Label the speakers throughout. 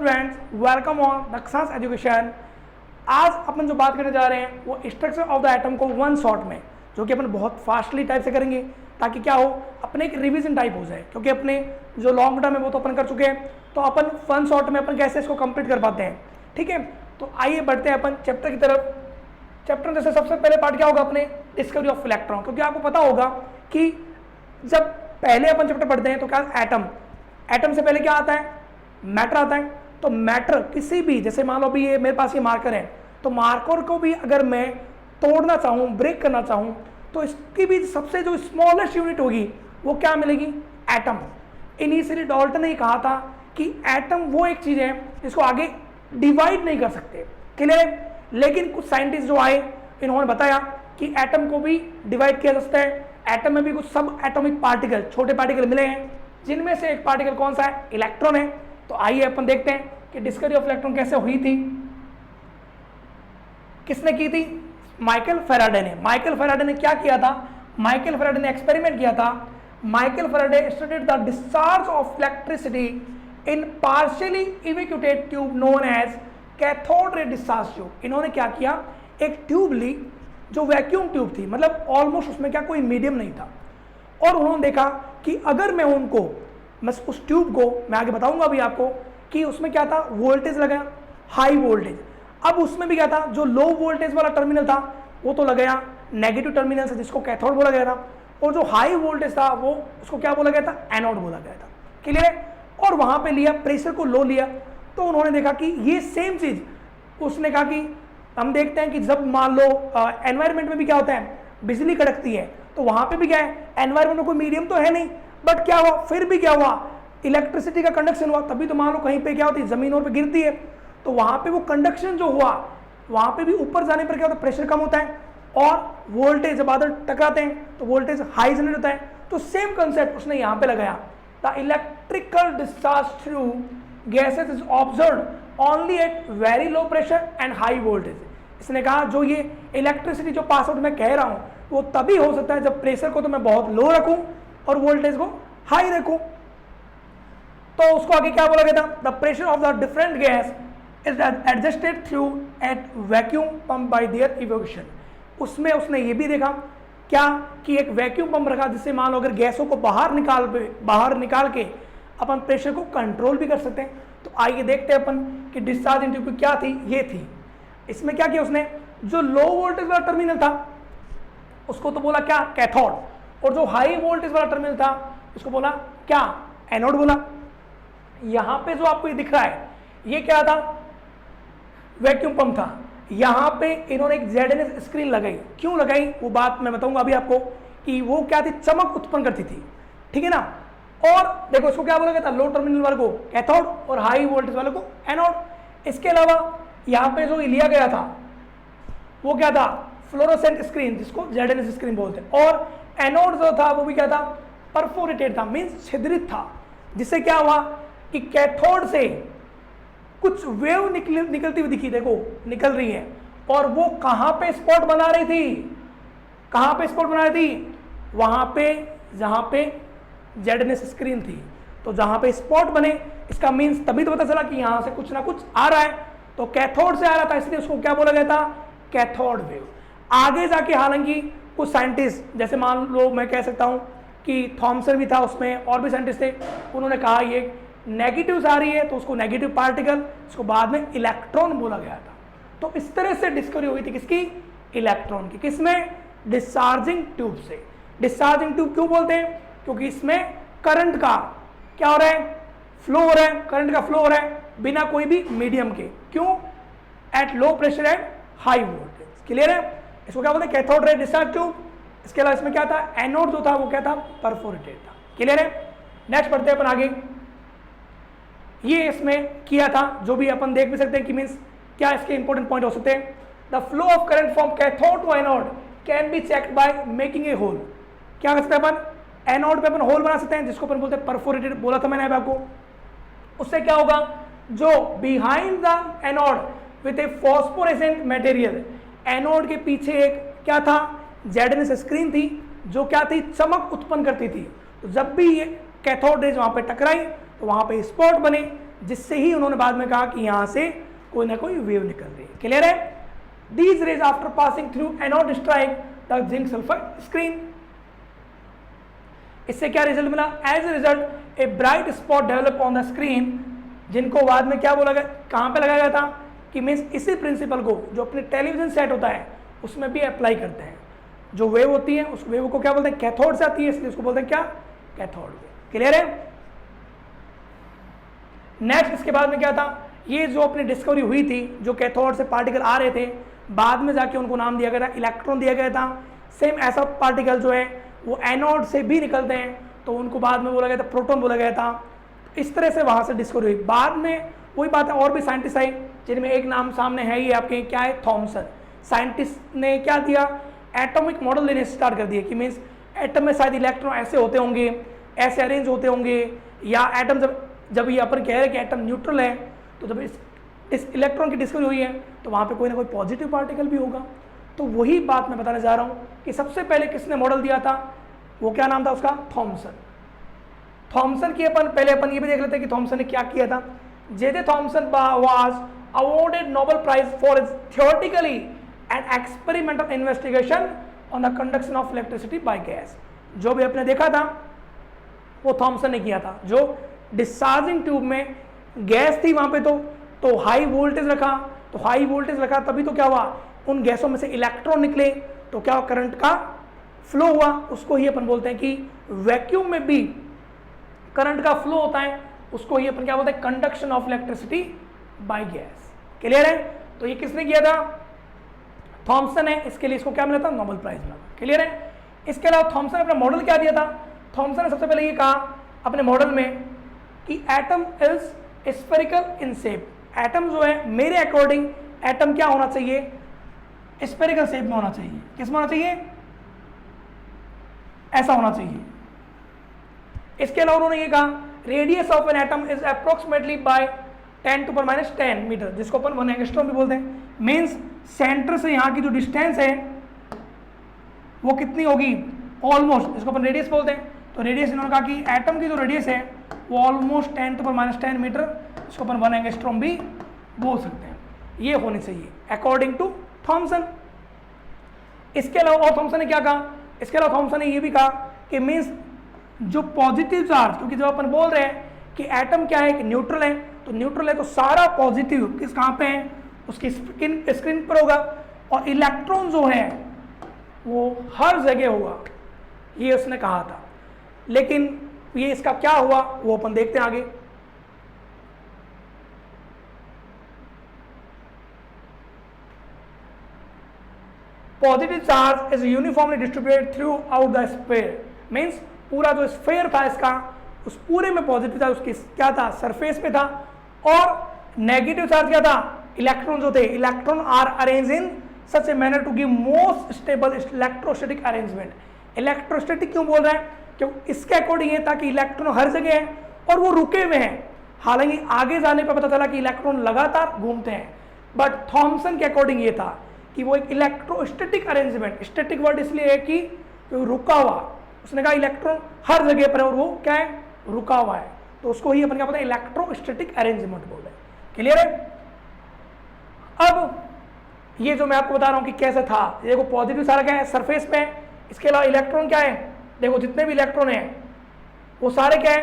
Speaker 1: Students, welcome on Daksha's education. आज अपन जो बात करने जा रहे हैं वो स्ट्रक्चर ऑफ द एटम को वन शॉट में, जो कि अपन बहुत फास्टली टाइप से करेंगे ताकि क्या हो, अपने एक रिवीजन टाइप हो जाए, क्योंकि अपने जो लॉन्ग टर्म है वो तो अपन कर चुके हैं, तो अपन वन शॉट में अपन कैसे इसको कंप्लीट कर पाते हैं। ठीक है, तो आइए बढ़ते हैं अपन चैप्टर की तरफ। चैप्टर जैसे सबसे पहले पार्ट क्या होगा अपने, डिस्कवरी ऑफ इलेक्ट्रॉन। क्योंकि आपको पता होगा कि जब पहले अपन चैप्टर पढ़ते हैं तो क्या, एटम, एटम से पहले क्या आता है, मैटर आता है। तो मैटर किसी भी, जैसे मान लो भी ये मेरे पास ये मार्कर है, तो मार्कर को भी अगर मैं तोड़ना चाहूँ, ब्रेक करना चाहूँ, तो इसकी भी सबसे जो स्मॉलेस्ट यूनिट होगी वो क्या मिलेगी, एटम। इनिशियली डाल्टन ने कहा था कि एटम वो एक चीज़ है जिसको आगे डिवाइड नहीं कर सकते, क्लियर। लेकिन कुछ साइंटिस्ट जो आए, इन्होंने बताया कि एटम को भी डिवाइड किया जा सकता है। एटम में भी कुछ सब एटॉमिक पार्टिकल, छोटे पार्टिकल मिले हैं, जिनमें से एक पार्टिकल कौन सा है, इलेक्ट्रॉन है। तो आइए अपन देखते हैं कि डिस्कवरी ऑफ इलेक्ट्रॉन कैसे हुई थी, किसने की थी, माइकल फैराडे ने। माइकल फैराडे ने क्या किया था, माइकल फैराडे ने एक्सपेरिमेंट किया था। Michael Faraday studied the discharge of electricity in partially evacuated tube known as cathode ray discharge tube. इन्होंने क्या किया, एक ट्यूब ली जो वैक्यूम ट्यूब थी, मतलब ऑलमोस्ट उसमें क्या कोई मीडियम नहीं था, और उन्होंने देखा कि अगर मैं उनको, मैं उस ट्यूब को, मैं आगे बताऊंगा अभी आपको कि उसमें क्या था, वोल्टेज लगाया, हाई वोल्टेज। अब उसमें भी क्या था, जो लो वोल्टेज वाला टर्मिनल था वो तो लगाया नेगेटिव टर्मिनल से, जिसको कैथोड बोला गया था, और जो हाई वोल्टेज था वो उसको क्या बोला गया था, एनोड बोला गया था, क्लियर है। और वहां पे लिया, प्रेशर को लो लिया, तो उन्होंने देखा कि ये सेम चीज, उसने कहा कि हम देखते हैं कि जब मान लो एनवायरमेंट में भी क्या होता है, बिजली कड़कती है, तो वहां पे भी क्या है, एनवायरमेंट में कोई मीडियम तो है नहीं, बट क्या हुआ, फिर भी क्या हुआ, इलेक्ट्रिसिटी का कंडक्शन हुआ। तभी तो मान लो कहीं पे क्या होती है, जमीन और पे गिरती है, तो वहां पे वो कंडक्शन जो हुआ, वहां पे भी ऊपर जाने पर क्या होता है, प्रेशर कम होता है, और वोल्टेज जब बादल टकराते हैं तो वोल्टेज हाई जनरेट होता है। तो सेम कंसेप्ट उसने यहाँ पे लगाया, the electrical discharge through gases is observed only at very low pressure and high voltage. इसने कहा जो ये इलेक्ट्रिसिटी जो पास आउट मैं कह रहा हूँ वो तभी हो सकता है जब प्रेशर को तो मैं बहुत लो रखूं और वोल्टेज को हाई रखूं। तो उसको आगे क्या बोला गया था, the pressure of the different gas is adjusted through at vacuum pump by their evolution. उसमें उसने ये भी देखा क्या कि एक वैक्यूम पंप रखा, जिससे मान लो अगर गैसों को बाहर निकाल के अपन प्रेशर को कंट्रोल भी कर सकते हैं। तो आइए देखते हैं अपन कि डिस्चार्ज इन ट्यूब क्या थी, ये थी। इसमें क्या किया उसने, जो लो वोल्टेज वाला टर्मिनल था उसको तो बोला क्या, कैथोड, और जो हाई वोल्टेज वाला टर्मिनल था उसको बोला क्या, एनोड बोला। यहां पे जो आपको ये दिख रहा है ये क्या था, वैक्यूम पंप था। यहां पे इन्होंने एक ZNS स्क्रीन लगाई, क्यों लगाई वो बात मैं बताऊंगा अभी आपको, कि वो क्या थी, चमक उत्पन्न करती थी, ठीक है ना। और देखो इसको क्या बोला गया था, लो टर्मिनल वाले को कैथोड और हाई वोल्टेज वाले को एनोड। इसके अलावा यहाँ पे जो लिया गया था वो क्या था, फ्लोरोसेंट स्क्रीन, जिसको ZNS स्क्रीन बोलते हैं। और एनोड जो था वो भी क्या था, परफोरेटेड था, मीन्स छिद्रित था, जिससे क्या हुआ कि कैथोड से कुछ वेव निकलती हुई दिखी, देखो निकल रही है, और वो कहां पे स्पॉट बना रही थी, कहां पे स्पॉट बना रही थी, वहां पे जहां पे ZNS स्क्रीन थी। तो जहां पे स्पॉट बने, इसका मीन्स तभी तो पता चला कि यहां से कुछ ना कुछ आ रहा है, तो कैथोड से आ रहा था, इसलिए उसको क्या बोला गया था, कैथोड वेव। आगे जाके हालांकि कुछ साइंटिस्ट, जैसे मान लो मैं कह सकता हूं कि थॉमसन भी था उसमें, और भी साइंटिस्ट थे, उन्होंने कहा ये नेगेटिव आ रही है तो उसको नेगेटिव पार्टिकल, उसको बाद में इलेक्ट्रॉन बोला गया था। तो इस तरह से डिस्कवरी हुई थी किसकी, इलेक्ट्रॉन की। किसमें, डिस्चार्जिंग ट्यूब से। डिस्चार्जिंग ट्यूब क्यों बोलते हैं, क्योंकि इसमें करंट का क्या हो रहा है, फ्लो हो रहा है, करंट का फ्लो हो रहा है बिना कोई भी मीडियम के, क्यों, at low pressure and high voltage, clear है। इसको क्या बोलते हैं, कैथोड रे डिस्चार्ज ट्यूब। इसके अलावा इसमें क्या था, एनोड जो था वो क्या था, परफोरेटेड था, क्लियर है। नेक्स्ट पढ़ते हैं अपन आगे। ये इसमें किया था, जो भी अपन देख भी सकते हैं कि मीन्स क्या इसके इंपॉर्टेंट पॉइंट हो सकते हैं। The flow of current from cathode to anode can be checked by making a hole. क्या कर सकते हैं अपन, एनोड पे अपन होल बना सकते हैं, जिसको अपन बोलते हैं परफोरेटेड, बोला था मैंने आपको। उससे क्या होगा, जो behind the anode with a phosphorescent material, anode के पीछे एक क्या था, ZNS स्क्रीन थी, जो क्या थी, चमक उत्पन्न करती थी। तो जब भी ये कैथोड रेज वहां पे टकराई तो वहां पे स्पॉट बने, जिससे ही उन्होंने बाद में कहा कि यहां से कोई ना कोई वेव निकल रही है। क्लियर है? These rays after passing through anode strike the zinc sulphide screen. इससे क्या रिजल्ट मिला? As a result a bright spot develop on the screen, जिनको बाद में क्या बोला गया, कहां पे लगाया गया था कि मीन्स इसी प्रिंसिपल को जो अपने टेलीविजन सेट होता है उसमें भी अप्लाई करते हैं। जो वेव होती है उस वेव को क्या बोलते हैं? कैथोड से आती है, इसलिए उसको बोलते हैं क्या? Cathode wave. क्लियर है? नेक्स्ट इसके बाद में क्या था, ये जो अपनी डिस्कवरी हुई थी, जो कैथोड से पार्टिकल आ रहे थे, बाद में जाके उनको नाम दिया गया था इलेक्ट्रॉन दिया गया था। सेम ऐसा पार्टिकल जो है वो एनोड से भी निकलते हैं, तो उनको बाद में बोला गया था प्रोटॉन बोला गया था। इस तरह से वहां से डिस्कवरी हुई। बाद में वही बात है, और भी साइंटिस्ट आए जिनमें एक नाम सामने है ही आपके, क्या है? थॉमसन। साइंटिस्ट ने क्या दिया? एटॉमिक मॉडल देने स्टार्ट कर दिए कि मीन्स एटम में शायद इलेक्ट्रॉन ऐसे होते होंगे, ऐसे अरेंज होते होंगे, या एटम जब ये अपन कह रहे हैं कि एटम न्यूट्रल है, तो जब इस इलेक्ट्रॉन की डिस्कवरी हुई है तो वहाँ पे कोई ना कोई पॉजिटिव पार्टिकल भी होगा। तो वही बात मैं बताने जा रहा हूँ कि सबसे पहले किसने मॉडल दिया था, वो क्या नाम था उसका? थॉमसन। थॉमसन की पहले अपन ये भी देख लेते हैं कि थॉमसन ने क्या किया था। J Thomson was awarded Nobel prize for his theoretically and experimental investigation on the conduction of electricity by gas. जो भी आपने देखा था वो थॉमसन ने किया था। जो डिस्चार्जिंग ट्यूब में गैस थी वहां पे तो हाई वोल्टेज रखा, तो हाई वोल्टेज रखा तभी तो क्या हुआ, उन गैसों में से इलेक्ट्रॉन निकले, तो क्या करंट का फ्लो हुआ। उसको ही अपन बोलते हैं कि वैक्यूम में भी करंट का फ्लो होता है, उसको ही अपन क्या बोलते हैं? Conduction of electricity by gas. Clear है? तो ये किसने किया था? थॉमसन है। इसके लिए इसको क्या मिला था? नोबेल प्राइज मिला। क्लियर है? इसके अलावा थॉमसन ने अपना मॉडल क्या दिया था? थॉमसन ने सबसे पहले ये कहा अपने मॉडल में कि atom is spherical in shape. Atom जो है मेरे अकॉर्डिंग एटम क्या होना चाहिए? स्फेरिकल शेप में होना चाहिए। किस में होना चाहिए? ऐसा होना चाहिए। इसके अलावा उन्होंने ये कहा radius of an atom is approximately by 10⁻10 metre, जिसको अपन 1 एंगस्ट्रॉम भी बोलते हैं। मीन्स सेंटर से यहाँ की जो डिस्टेंस है वो कितनी होगी? ऑलमोस्ट, इसको अपन रेडियस बोलते हैं। तो रेडियस इन्होंने कहा कि एटम की जो रेडियस है वो ऑलमोस्ट 10⁻10 मीटर, इसको अपन 1 एंगस्ट्रॉम भी बोल सकते हैं। ये होनी चाहिए अकॉर्डिंग टू थॉमसन। इसके अलावा और थॉमसन ने क्या कहा? इसके अलावा थॉमसन ने ये भी कहा कि मीन्स जो पॉजिटिव चार्ज, क्योंकि जब अपन बोल रहे हैं कि एटम क्या है कि न्यूट्रल है, तो न्यूट्रल है तो सारा पॉजिटिव किस कहाँ पे है? उसकी स्क्रीन पर होगा, और इलेक्ट्रॉन जो है वो हर जगह होगा, ये उसने कहा था। लेकिन ये इसका क्या हुआ वो अपन देखते हैं आगे। Positive charge is uniformly distributed through out the sphere. Means पूरा जो स्फीयर था इसका, उस पूरे में पॉजिटिव था, उसकी क्या था? सरफेस पे था। और नेगेटिव चार्ज क्या था? इलेक्ट्रॉन जो थे, electron are arrange in such a manner to give most stable electrostatic arrangement. Electrostatic क्यों बोल रहे हैं? क्योंकि इसके अकॉर्डिंग ये था कि इलेक्ट्रॉन हर जगह है और वो रुके हुए हैं। हालांकि आगे जाने पर पता चला कि इलेक्ट्रॉन लगातार घूमते हैं, बट थॉमसन के अकॉर्डिंग ये था कि वो एक इलेक्ट्रोस्टैटिक अरेंजमेंट, स्टैटिक वर्ड इसलिए है कि रुका हुआ, उसने कहा इलेक्ट्रॉन हर जगह पर है और वो क्या है? रुका हुआ है, तो उसको ही अपन क्या बोलते हैं? इलेक्ट्रोस्टैटिक अरेंजमेंट बोल रहे हैं। क्लियर है? अब ये जो मैं आपको बता रहा हूं कि कैसे था, देखो पॉजिटिव सारा क्या है? सरफेस पे है। इसके अलावा इलेक्ट्रॉन क्या है? देखो जितने भी इलेक्ट्रॉन हैं वो सारे क्या है?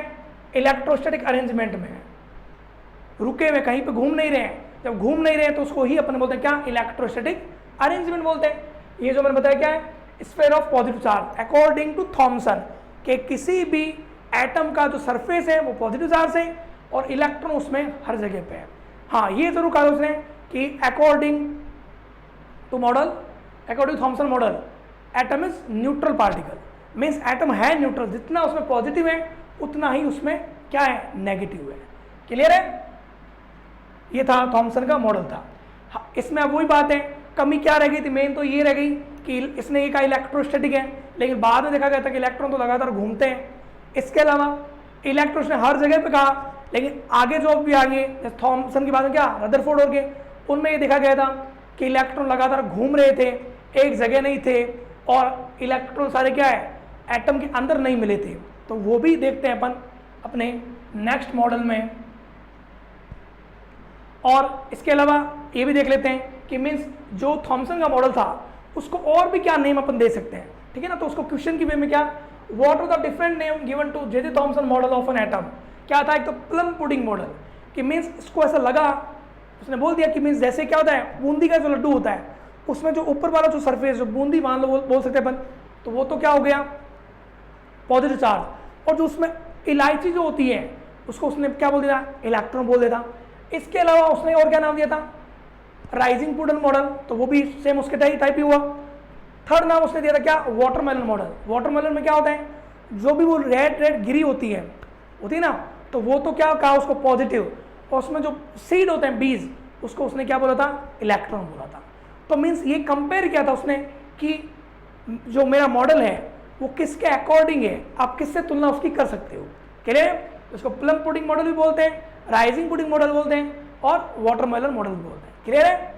Speaker 1: इलेक्ट्रोस्टैटिक अरेंजमेंट में है, रुके हुए, कहीं पे घूम नहीं रहे हैं। जब घूम नहीं रहे हैं तो उसको ही अपन बोलते हैं क्या? इलेक्ट्रोस्टैटिक अरेंजमेंट बोलते हैं। ये जो मैंने बताया क्या है? Sphere of positive charge according to Thomson, कि किसी भी एटम का जो सरफेस है वो पॉजिटिव चार्ज है और इलेक्ट्रॉन उसमें हर जगह पे है। हाँ, ये जरूर कहा उसने कि according to model, according to Thomson model, atom is neutral particle. Means atom है न्यूट्रल, जितना उसमें पॉजिटिव है उतना ही उसमें क्या है? नेगेटिव है। क्लियर है? ये था थॉमसन का मॉडल था। हाँ, इसमें अब वही बात है, कमी क्या रह गई थी? मेन तो ये रह गई कि इसने ये कहा इलेक्ट्रोस्टैटिक है, लेकिन बाद में देखा गया था कि इलेक्ट्रॉन तो लगातार घूमते हैं। इसके अलावा इलेक्ट्रॉन ने हर जगह पे कहा, लेकिन आगे जो भी आगे थॉमसन की बात में क्या रदरफोर्ड और के, उनमें ये देखा गया था कि इलेक्ट्रॉन लगातार घूम रहे थे, एक जगह नहीं थे, और इलेक्ट्रॉन सारे क्या है? एटम के अंदर नहीं मिले थे। तो वो भी देखते हैं अपन अपने नेक्स्ट मॉडल में। और इसके अलावा ये भी देख लेते हैं कि मीन्स जो थॉमसन का मॉडल था उसको और भी क्या नेम अपन दे सकते हैं, ठीक है ना। तो उसको क्वेश्चन की वे में क्या, what are the different name given to J Thomson model of an atom, क्या था, एक तो प्लम पुडिंग मॉडल, कि मीन्स इसको ऐसा लगा, उसने बोल दिया कि मीन्स जैसे क्या होता है बूंदी का जो लड्डू होता है उसमें जो ऊपर वाला जो सरफेस जो बूंदी मान लो बोल सकते हैं अपन, तो वो तो क्या हो गया पॉजिटिव चार्ज, और जो उसमें इलायची जो होती है उसको उसने क्या बोल दिया, इलेक्ट्रॉन बोल देता। इसके अलावा उसने और क्या नाम दिया था, राइजिंग पुडन मॉडल, तो वो भी सेम उसके टाइप ही हुआ। थर्ड नाम उसने दिया था क्या, वाटरमेलन मॉडल। वाटरमेलन में क्या होता है, जो भी वो रेड गिरी होती है ना, तो वो तो क्या कहा उसको पॉजिटिव, और उसमें जो सीड होते हैं बीज उसको उसने क्या बोला था, इलेक्ट्रॉन बोला था। तो मीन्स ये कंपेयर किया था उसने कि जो मेरा मॉडल है वो किसके अकॉर्डिंग है, आप किससे तुलना उसकी कर सकते हो, क्लियर। उसको प्लम पुडिंग मॉडल भी बोलते हैं, राइजिंग पुडिंग मॉडल बोलते हैं और वाटरमेलन मॉडल भी बोलते हैं, क्लियर है।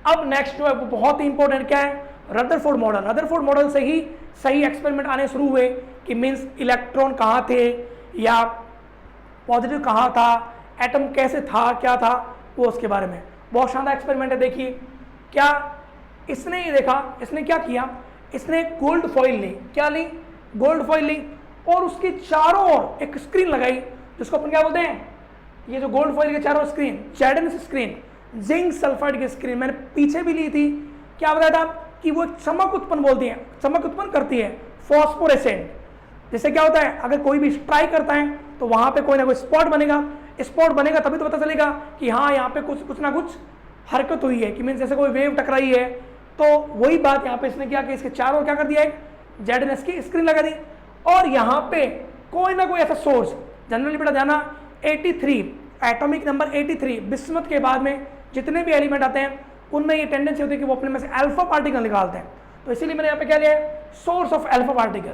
Speaker 1: अब नेक्स्ट जो है वो बहुत ही इंपॉर्टेंट क्या है, रदरफोर्ड मॉडल। रदरफोर्ड मॉडल से ही सही एक्सपेरिमेंट आने शुरू हुए कि मीन्स इलेक्ट्रॉन कहाँ थे या पॉजिटिव कहाँ था, एटम कैसे था क्या था, वो उसके बारे में बहुत शानदार एक्सपेरिमेंट है। देखिए क्या इसने ये देखा, इसने क्या किया, इसने गोल्ड फॉइल ली, क्या ली, गोल्ड फॉइल ली, और उसके चारों ओर एक स्क्रीन लगाई जिसको अपन क्या बोलते हैं, ये जो गोल्ड फॉइल के चारों स्क्रीन, जैडन्स स्क्रीन, जिंक सल्फाइड की स्क्रीन मैंने पीछे भी ली थी। क्या बताया था कि वो चमक उत्पन्न बोलती है, चमक उत्पन्न करती है, फॉस्फोरेसेंट। जैसे क्या होता है अगर कोई भी स्ट्राइक करता है तो वहां पे कोई ना कोई स्पॉट बनेगा, स्पॉट बनेगा तभी तो पता चलेगा कि हाँ यहाँ पे कुछ ना कुछ हरकत हुई है, कि मीन्स जैसे कोई वेव टकराई है। तो वही बात यहाँ पे इसने क्या कि इसके चारों क्या कर दिया, एक जेडएनएस की स्क्रीन लगा दी, और यहाँ पे कोई ना कोई ऐसा सोर्स, जनरली बेटा जाना 83 एटॉमिक नंबर 83 बिस्मथ के बाद में जितने भी एलिमेंट आते हैं उनमें ये टेंडेंसी होती है कि वो अपने में से अल्फा पार्टिकल निकालते हैं। तो इसीलिए मैंने यहाँ पे क्या लिया, source of alpha particle,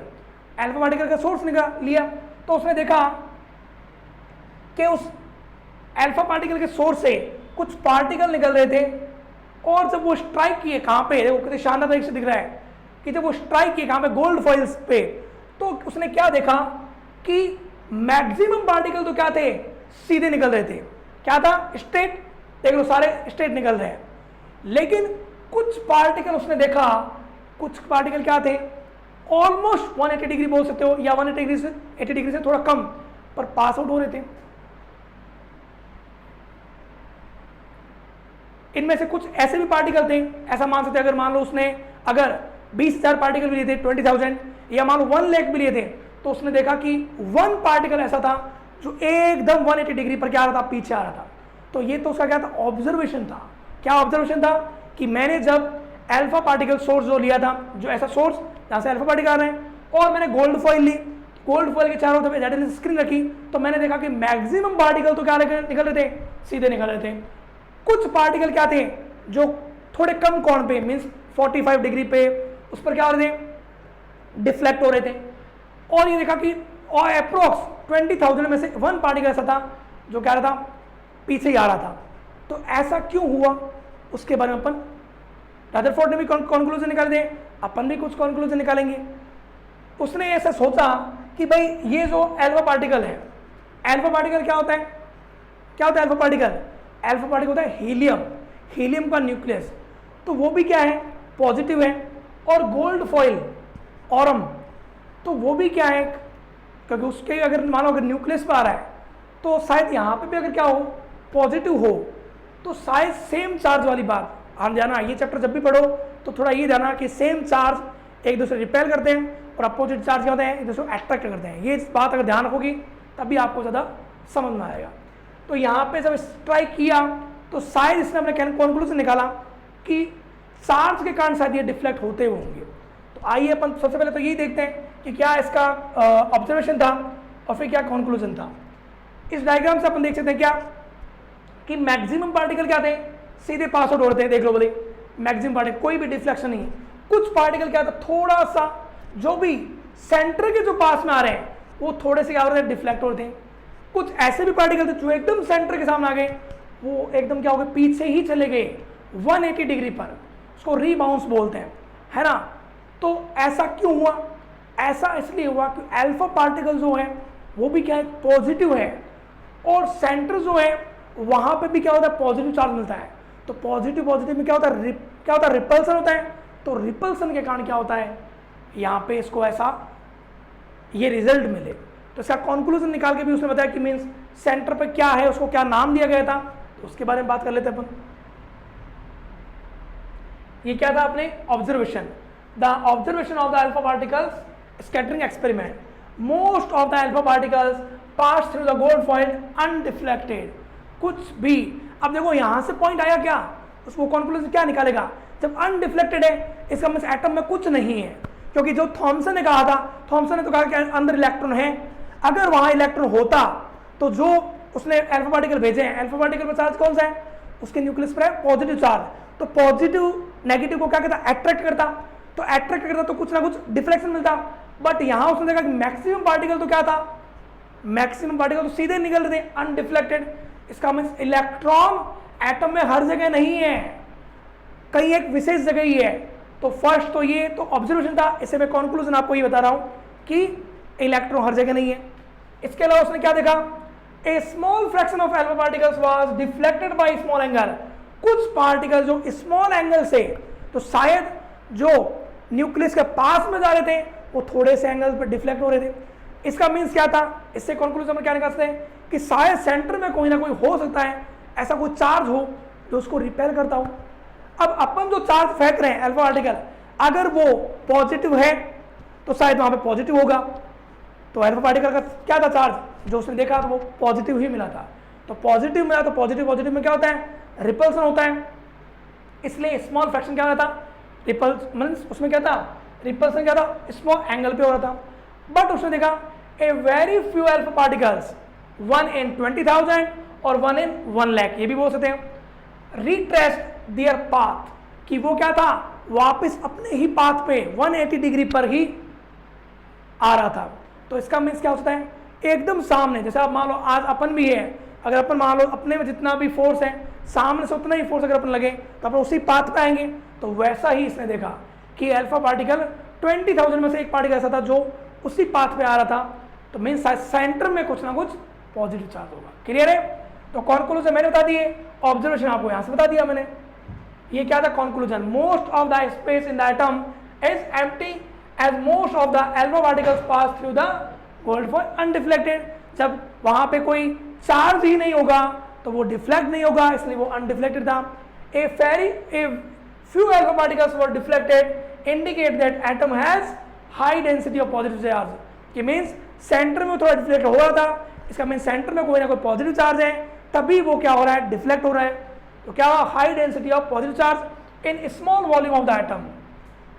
Speaker 1: alpha particle का सोर्स निकाल लिया। तो उसने देखा कि उस अल्फा पार्टिकल के सोर्स से कुछ पार्टिकल निकल रहे थे, और जब वो स्ट्राइक किए कहाँ पे, देखो कितने शानदार तरीके से दिख रहा है कि जब वो स्ट्राइक किए कहाँ पे, गोल्ड फॉइल्स पे, तो उसने क्या देखा कि मैक्सिमम पार्टिकल तो क्या थे, सीधे निकल रहे थे। क्या था, स्ट्रेट, देख लो सारे स्ट्रेट निकल रहे हैं। लेकिन कुछ पार्टिकल उसने देखा, कुछ पार्टिकल क्या थे, ऑलमोस्ट 180 डिग्री बोल सकते हो, या 180 डिग्री से थोड़ा कम पर पास आउट हो रहे थे। इनमें से कुछ ऐसे भी पार्टिकल थे, ऐसा मान सकते, अगर मान लो उसने अगर 20,000 पार्टिकल भी लिए थे, 20,000, या मान लो 1 लाख भी लिए थे, तो उसने देखा कि 1 पार्टिकल ऐसा था जो एकदम 180 डिग्री पर क्या आ रहा था, पीछे आ रहा था। तो ये तो उसका क्या था, ऑब्जर्वेशन था। क्या ऑब्जर्वेशन था कि मैंने जब अल्फा पार्टिकल सोर्स जो लिया था, जो ऐसा सोर्स जहाँ से अल्फा पार्टिकल आ रहे हैं, और मैंने गोल्ड फॉइल ली, गोल्ड फॉइल के चारों तरफ जेडएनएस स्क्रीन रखी, तो मैंने देखा कि मैक्सिमम पार्टिकल तो क्या निकल रहे थे, सीधे निकल रहे थे। कुछ पार्टिकल क्या थे जो थोड़े कम कोण पे, मीन्स 45 डिग्री पे, उस पर क्या हो रहे थे, डिफ्लेक्ट हो रहे थे। और ये देखा कि और अप्रोक्स 20,000 में से 1 पार्टिकल ऐसा था जो क्या रहा था, पीछे ही आ रहा था। तो ऐसा क्यों हुआ उसके बारे में अपन, रदरफोर्ड ने भी कंक्लूजन निकाल दिए, अपन भी कुछ कंक्लूजन निकालेंगे। उसने ऐसा सोचा कि भाई ये जो अल्फा पार्टिकल है, अल्फा पार्टिकल क्या होता है, क्या होता है अल्फा पार्टिकल, अल्फा पार्टिकल होता है हीलियम, हीलियम का न्यूक्लियस, तो वो भी क्या है, पॉजिटिव है। और गोल्ड फॉइल ऑरम, तो वो भी क्या है, क्योंकि उसके अगर मानो अगर न्यूक्लियस पर आ रहा है तो शायद यहाँ पे भी अगर क्या हो, पॉजिटिव हो, तो शायद सेम चार्ज वाली बात हम जाना, ये चैप्टर जब भी पढ़ो तो थोड़ा ये जाना कि सेम चार्ज एक दूसरे रिपेल करते हैं और अपोजिट चार्ज क्या होते हैं, एक दूसरे को अट्रैक्ट करते हैं। ये बात अगर ध्यान रखोगी तभी आपको ज़्यादा समझ में आएगा। तो यहाँ पे जब स्ट्राइक किया तो शायद इसने अपने कंक्लूजन निकाला कि चार्ज के कारण शायद ये डिफ्लेक्ट होते होंगे। तो आइए अपन सबसे पहले तो यही देखते हैं कि क्या इसका ऑब्जर्वेशन था और फिर क्या कंक्लूजन था। इस डायग्राम से अपन देख सकते हैं क्या कि मैक्सिमम पार्टिकल क्या थे, सीधे पास आउट हो रहे थे। देख लो बोले मैक्सिमम पार्टिकल, कोई भी डिफ्लेक्शन नहीं। कुछ पार्टिकल क्या था, थोड़ा सा जो भी सेंटर के जो पास में आ रहे हैं वो थोड़े से क्या हो रहे थे, डिफ्लेक्ट हो रहे थे। कुछ ऐसे भी पार्टिकल थे जो एकदम सेंटर के सामने आ गए, वो एकदम क्या हो गए, पीछे ही चले गए 180 डिग्री पर, उसको रीबाउंस बोलते हैं, है ना। तो ऐसा क्यों हुआ, ऐसा इसलिए हुआ कि अल्फा पार्टिकल जो है वो भी क्या है, पॉजिटिव है, और सेंटर जो है वहां पे भी क्या होता है, पॉजिटिव चार्ज मिलता है। तो पॉजिटिव पॉजिटिव में क्या होता है, क्या होता है, रिपल्सन होता है। तो रिपल्सन के कारण क्या होता है, यहाँ पे इसको ऐसा ये रिजल्ट मिले। तो इसका कंक्लूजन निकाल के भी उसने बताया कि मीन्स सेंटर पे क्या है, उसको क्या नाम दिया गया था, तो उसके बारे में बात कर लेते हैं अपन। ये क्या था अपने observation, the observation of the alpha particles scattering experiment, most of the alpha particles pass through the gold foil undeflected. कुछ भी, अब देखो यहां से पॉइंट आया क्या, उसको कंक्लूजन क्या निकालेगा, जब अनडिफ्लेक्टेड है इसका मतलब एटम में कुछ नहीं है, क्योंकि जो थॉमसन ने कहा था, थॉमसन ने तो कहा कि अंदर इलेक्ट्रॉन है, अगर वहां इलेक्ट्रॉन होता तो जो उसने अल्फा पार्टिकल भेजे हैं, अल्फा पार्टिकल पर चार्ज कौन सा है, उसके न्यूक्लियस पर है पॉजिटिव चार्ज, तो पॉजिटिव नेगेटिव को क्या कहता, अट्रैक्ट करता, तो अट्रैक्ट करता तो कुछ ना कुछ डिफ्लेक्शन मिलता। बट यहां उसने देखा कि मैक्सिमम पार्टिकल तो क्या था, मैक्सिमम पार्टिकल तो सीधे निकल रहे थे अनडिफ्लेक्टेड। इसका मीन्स इलेक्ट्रॉन एटम में हर जगह नहीं है, कहीं एक विशेष जगह ही है। तो फर्स्ट तो ये तो ऑब्जर्वेशन था, इससे मैं कंक्लूजन आपको ये बता रहा हूं कि इलेक्ट्रॉन हर जगह नहीं है। इसके अलावा उसने क्या देखा, a small fraction of alpha particles was deflected by small angle, कुछ पार्टिकल जो स्मॉल एंगल से, तो शायद जो न्यूक्लियस के पास में जा रहे थे वो थोड़े से एंगल पर डिफ्लेक्ट हो रहे थे। इसका मीन्स क्या था, इससे कंक्लूजन में क्या निकालते हैं कि शायद सेंटर में कोई ना कोई हो सकता है ऐसा कोई चार्ज हो जो उसको रिपेल करता हो। अब अपन जो चार्ज फेंक रहे हैं अल्फा पार्टिकल, अगर वो पॉजिटिव है तो शायद वहां पे पॉजिटिव होगा। तो अल्फा पार्टिकल का क्या था चार्ज, जो उसने देखा तो वो पॉजिटिव ही मिला था, तो पॉजिटिव मिला, तो पॉजिटिव पॉजिटिव में क्या होता है, रिपल्सन होता है। इसलिए स्मॉल फ्रैक्शन क्या होता, रिपल्स मींस उसमें क्या था, रिपल्सन क्या था, स्मॉल एंगल पे हो रहा था। बट उसने देखा a very few alpha particles, 1 in 20,000 और 1 in 1 lakh, ये भी बोल सकते हैं, रिट्रेस्ड देयर पाथ, कि वो क्या था, वापस अपने ही पाथ पे 180 डिग्री पर ही आ रहा था। तो इसका मीन्स क्या होता है, एकदम सामने, जैसे आप मान लो आज अपन भी है, अगर अपन मान लो अपने में जितना भी फोर्स है सामने से उतना ही फोर्स अगर अपन लगे तो अपन उसी पाथ पे आएंगे। तो वैसा ही इसने देखा कि अल्फा पार्टिकल 20,000 में से एक पार्टिकल ऐसा था जो उसी पाथ पे आ रहा था, तो मीन्स सेंटर में कुछ ना कुछ पॉजिटिव चार्ज होगा। क्लियर है, तो कंक्लूजन मैंने बता दिए, ऑब्जर्वेशन आपको यहां से बता दिया मैंने। ये क्या था conclusion, most of the space in the atom is empty as most of the alpha particles pass through the gold foil undeflected. जब वहां पे कोई चार्ज ही नहीं होगा तो वो डिफ्लेक्ट नहीं होगा, इसलिए वो अनडिफ्लेक्टेड था। A few alpha particles were deflected indicate that atom has high density of positive charge, कि मीन्स सेंटर में थोड़ा डिफ्लेक्ट हो रहा था, इसका मीन सेंटर में कोई ना कोई पॉजिटिव चार्ज है, तभी वो क्या हो रहा है, डिफ्लेक्ट हो रहा है। तो क्या हुआ, high density of positive charge in small volume of the atom